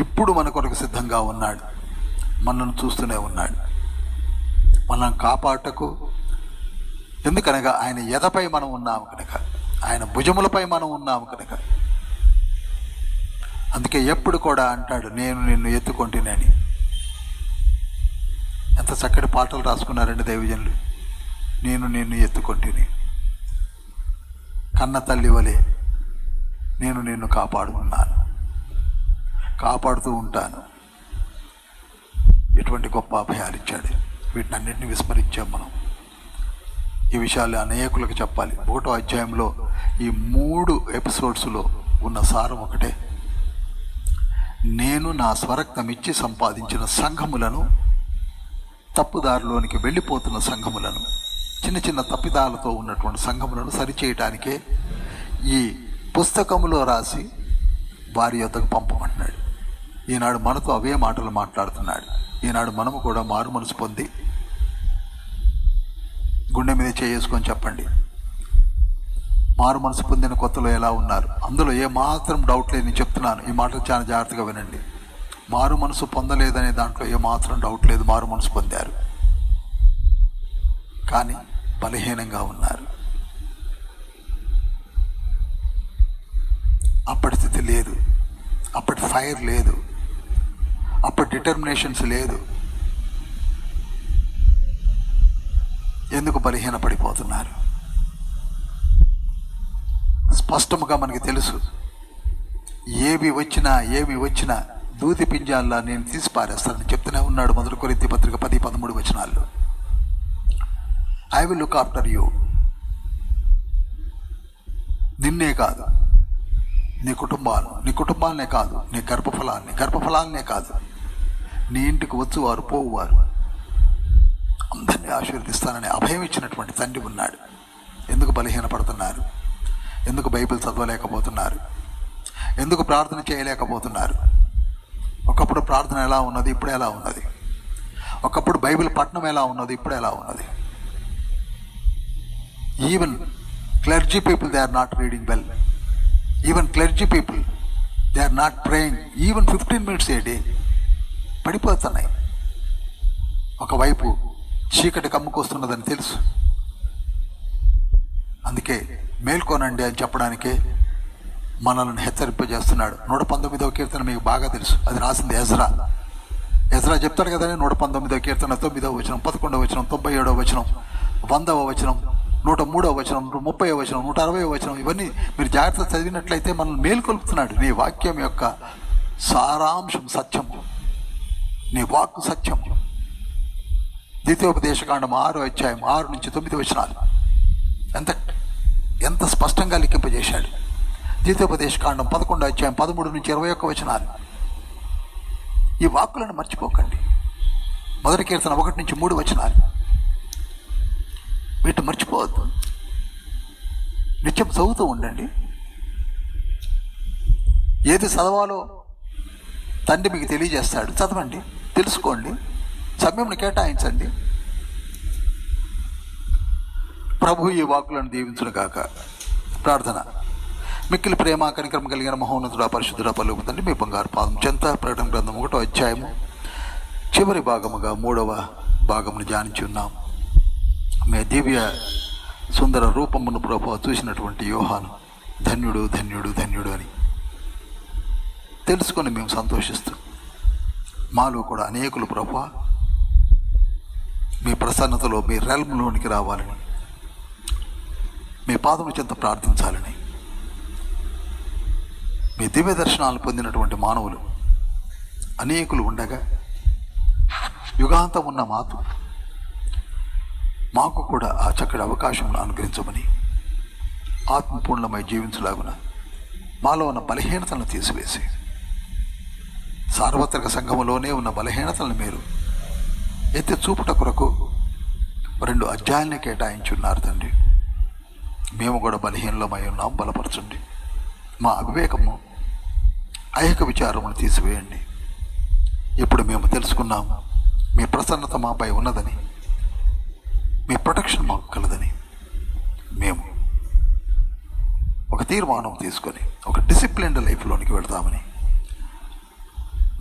ఇప్పుడు మన కొరకు సిద్ధంగా ఉన్నాడు. మనల్ని చూస్తూనే ఉన్నాడు, మనల్ని కాపాడటకు. ఎందుకనగా ఆయన ఎదపై మనం ఉన్నాము కనుక, ఆయన భుజములపై మనం ఉన్నాము కనుక. అందుకే ఎప్పుడు కూడా అంటాడు, నేను నిన్ను ఎత్తుకొంటినని. ఎంత చక్కటి పాటలు రాసుకున్నారండి దైవజనులు. నేను నిన్ను ఎత్తుకొంటిని, కన్న తల్లి వలె నేను నిన్ను కాపాడుకున్నాను, కాపాడుతూ ఉంటాను. ఎటువంటి గొప్ప అభయాలు ఇచ్చాడు. వీటిని అన్నింటినీ విస్మరించాం మనం. ఈ విషయాలు అనేకులకు చెప్పాలి. 1వ అధ్యాయంలో ఈ 3 ఎపిసోడ్స్లో ఉన్న సారం ఒకటే, నేను నా స్వరక్తం ఇచ్చి సంపాదించిన సంఘములను, తప్పుదారిలోనికి వెళ్ళిపోతున్న సంఘములను, చిన్న చిన్న తప్పిదాలతో ఉన్నటువంటి సంఘములను సరిచేయటానికే ఈ పుస్తకములో రాసి వారి యొద్దకు పంపమంటున్నాడు. ఈనాడు మనతో అవే మాటలు మాట్లాడుతున్నాడు. ఈనాడు మనము కూడా మారు మనసు పొంది గుండె మీద చేసుకొని చెప్పండి, మారు మనసు పొందిన కొత్తలో ఎలా ఉన్నారు? అందులో ఏమాత్రం డౌట్ లేదు. నేను చెప్తున్నాను, ఈ మాటలు చాలా జాగ్రత్తగా వినండి. మారు మనసు పొందలేదనే దాంట్లో ఏమాత్రం డౌట్ లేదు. మారు మనసు పొందారు, కానీ బలహీనంగా ఉన్నారు. అప్పటి స్థితి లేదు, అప్పటి ఫైర్ లేదు, అప్పటి డిటర్మినేషన్స్ లేదు. ఎందుకు బలహీన పడిపోతున్నారు? స్పష్టముగా మనకి తెలుసు. ఏమి వచ్చినా దూది పింజాల్లా నేను తీసి పారేస్తానని చెప్తూనే ఉన్నాడు. 1 కొరింథీ పత్రిక 10-13 వచనాల్లో. I will look after you. నిన్నే కాదు, నీ కుటుంబాలనే కాదు, నీ గర్భఫలాలనే కాదు, నీ ఇంటికి వచ్చువారు పోవువారు అందరినీ ఆశీర్వదిస్తానని అభయం ఇచ్చినటువంటి తండ్రి ఉన్నాడు. ఎందుకు బలహీనపడుతున్నారు? ఎందుకు బైబిల్ చదవలేకపోతున్నారు? ఎందుకు ప్రార్థన చేయలేకపోతున్నారు? ఒకప్పుడు ప్రార్థన ఎలా ఉన్నది, ఇప్పుడు ఎలా ఉన్నది? ఒకప్పుడు బైబిల్ పఠనం ఎలా ఉన్నది, ఇప్పుడు ఎలా ఉన్నది? Even clergy people, they are not reading well. Even clergy people, they are not praying even 15 minutes a day. పడిపోతున్నాయి. ఒకవైపు చీకటి కమ్ముకొస్తున్నదని తెలుసు, అందుకే మేల్కోనండి అని చెప్పడానికే మనల్ని హెచ్చరింపజేస్తున్నాడు. 119వ కీర్తన మీకు బాగా తెలుసు. అది రాసింది ఎజ్రా చెప్తాడు కదా. 119వ కీర్తన 9వ వచనం, 11వ వచనం, 97వ వచనం, 100వ వచనం, 103వ వచనం, 30వ వచనం, 160వ వచనం, ఇవన్నీ మీరు జాగ్రత్తగా చదివినట్లయితే మనల్ని మేల్కొల్పుతున్నాడు. నీ వాక్యం యొక్క సారాంశం సత్యము, నీ వాక్కు సత్యము. ద్వితీయోపదేశకాండం 6వ అధ్యాయం 6-9 వచనాలు ఎంత స్పష్టంగా లిఖింపజేశాడు. ద్వితీయోపదేశకాండం 11వ అధ్యాయం 13-21 వచనాలు. ఈ వాక్కులను మర్చిపోకండి. 1 కీర్తన 1-3 వచనాలు. వీటిని మర్చిపోవద్దు. నిత్యం చదువుతూ ఉండండి. ఏది చదవాలో తండ్రి మీకు తెలియజేస్తాడు. చదవండి, తెలుసుకోండి, సమయంను కేటాయించండి. ప్రభు ఈ వాక్కులను దీవించును గాక. ప్రార్థన. మిక్కిలి ప్రేమ కనికరం కలిగిన మహోన్నతుడా పరిశుద్ధుడా పలుకుతండి మీ బంగారు పాదం చెంత. ప్రకటన గ్రంథం 1వ అధ్యాయము చివరి భాగముగా 3వ భాగమును ధ్యానించి ఉన్నాం. మీ దివ్య సుందర రూపమును ప్రభు చూసినటువంటి యోహాను ధన్యుడు ధన్యుడు ధన్యుడు అని తెలుసుకొని మేము సంతోషిస్తూ, మాలో కూడా అనేకులు ప్రభు మీ ప్రసన్నతలో మీ రెల్మ్లోనికి రావాలని, మీ పాదముల చెంత ప్రార్థించాలని, మీ దివ్య దర్శనాలు పొందినటువంటి మానవులు అనేకులు ఉండగా యుగాంతం ఉన్న మాకు కూడా ఆ చక్కటి అవకాశం అనుగ్రహించమని, ఆత్మపూర్ణమై జీవించలాగున మాలో ఉన్న బలహీనతలను తీసివేసి, సార్వత్రిక సంఘములోనే ఉన్న బలహీనతలను మీరు ఎత్తి చూపుట కొరకు 2 అధ్యాయాలని కేటాయించున్నారు తండ్రి. మేము కూడా బలహీనమై ఉన్నాం, బలపరచండి. మా అవివేకము ఐహిక విచారమును తీసివేయండి. ఇప్పుడు మేము తెలుసుకున్నాము మీ ప్రసన్నత మాపై ఉన్నదని, మీ ప్రొటెక్షన్ మాకు కలదని. మేము ఒక తీర్మానం తీసుకొని ఒక డిసిప్లిన్డ్ లైఫ్లోనికి వెళతామని,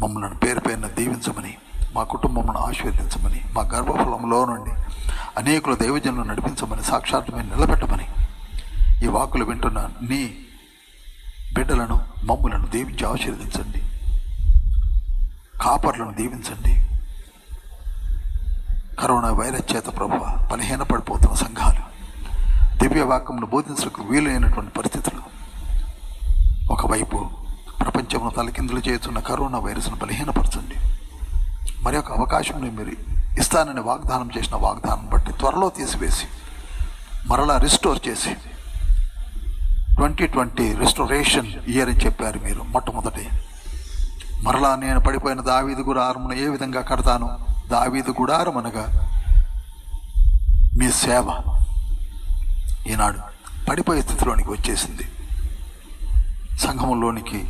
మమ్మల్ని పేరు పేరున దీవించమని, మా కుటుంబమును ఆశీర్వదించమని, మా గర్భఫలంలో నుండి అనేకుల దైవజనులను నడిపించమని, సాక్షాత్తుగా నిలబెట్టమని ఈ వాక్కులు వింటున్న నీ బిడ్డలను మమ్ములను దీవించి ఆశీర్వదించండి. కాపర్లను దీవించండి. కరోనా వైరస్ చేత ప్రభువ బలహీనపడిపోతున్న సంఘాలు, దివ్య వాక్యమును బోధించడానికి వీలైనటువంటి పరిస్థితులు, ఒకవైపు ప్రపంచంలో తలకిందులు చేస్తున్న కరోనా వైరస్ను బలహీనపరచండి. మరి ఒక అవకాశం మీరు ఇస్తానని వాగ్దానం చేసిన వాగ్దానం బట్టి త్వరలో తీసివేసి మరలా రిస్టోర్ చేసి 2020 రెస్టోరేషన్ ఇయర్ అని చెప్పారు మీరు. మొట్టమొదటి మరలా నేను పడిపోయిన దావీదు గుడారమును ఏ విధంగా కడతాను, దావీదు గుడారం అనగా మీ సేవ ఈనాడు పడిపోయే స్థితిలోనికి వచ్చేసింది. సంఘంలోనికి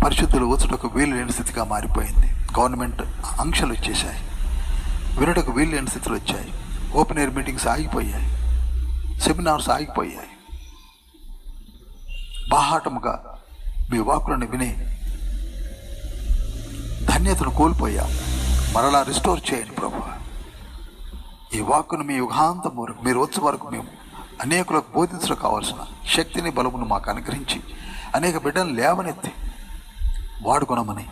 పరిశుద్ధులు వచ్చుటకు వీలు లేని స్థితిగా మారిపోయింది. గవర్నమెంట్ ఆంక్షలు వచ్చేసాయి, వినటకు వీలు లేని స్థితులు వచ్చాయి. ఓపెన్ ఎయిర్ మీటింగ్స్ ఆగిపోయాయి, సెమినార్స్ ఆగిపోయాయి. బాహాటముగా మీ వాక్కులను విని ధన్యతను కోల్పోయాం. మరలా రిస్టోర్ చేయండి ప్రభు. ఈ వాక్కును మీ యుగాంతం వరకు మీరు వచ్చే వరకు మేము అనేకులకు బోధించడం కావాల్సిన శక్తిని బలమును మాకు అనుగ్రహించి అనేక బిడ్డలను లేవనెత్తి వాడుకొనమని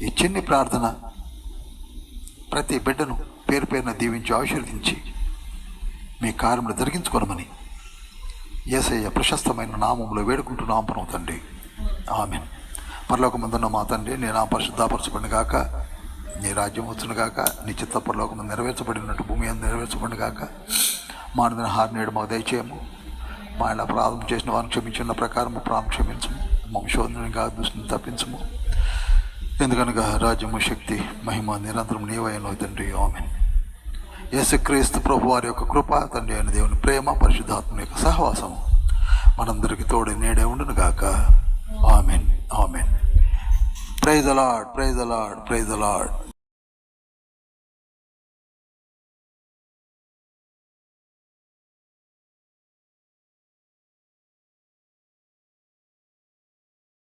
ఈ చిన్ని ప్రార్థన ప్రతి బిడ్డను పేరు పేరున దీవించి ఆశీర్వదించి మీ కార్యములు జరిగించుకోనమని యేసయ్య ప్రశస్తమైన నామములో వేడుకుంటున్నాం పరమ తండ్రి. ఆమేన్. పరలోకమందున్న మా తండ్రి, నీ నామం పరిశుద్ధపరచబడును గాక, నీ రాజ్యం వచ్చును గాక, నీ చిత్త పరలోకమందు నెరవేర్చబడినట్టు భూమి అందు నెరవేర్చబడును గాక. మానదిన హార నేడు మాకు దయచేయము. మా ఇలా ప్రార్థన చేసిన వారిని క్షమించిన ప్రకారం ప్రాణం క్షమించము. మమ్మ శోధనగా దృష్టిని తప్పించము. ఎందుకనగా రాజ్యము, శక్తి, మహిమ నిరంతరం నీవైన తండ్రి. ఆమేన్. యేసుక్రీస్తు ప్రభు వారి యొక్క కృప, తండ్రి అయిన దేవుని ప్రేమ, పరిశుద్ధాత్మ యొక్క సహవాసము మనందరికీ తోడు నేడే ఉండును గాక. Amen. Amen. Praise the lord, praise the lord, praise the lord.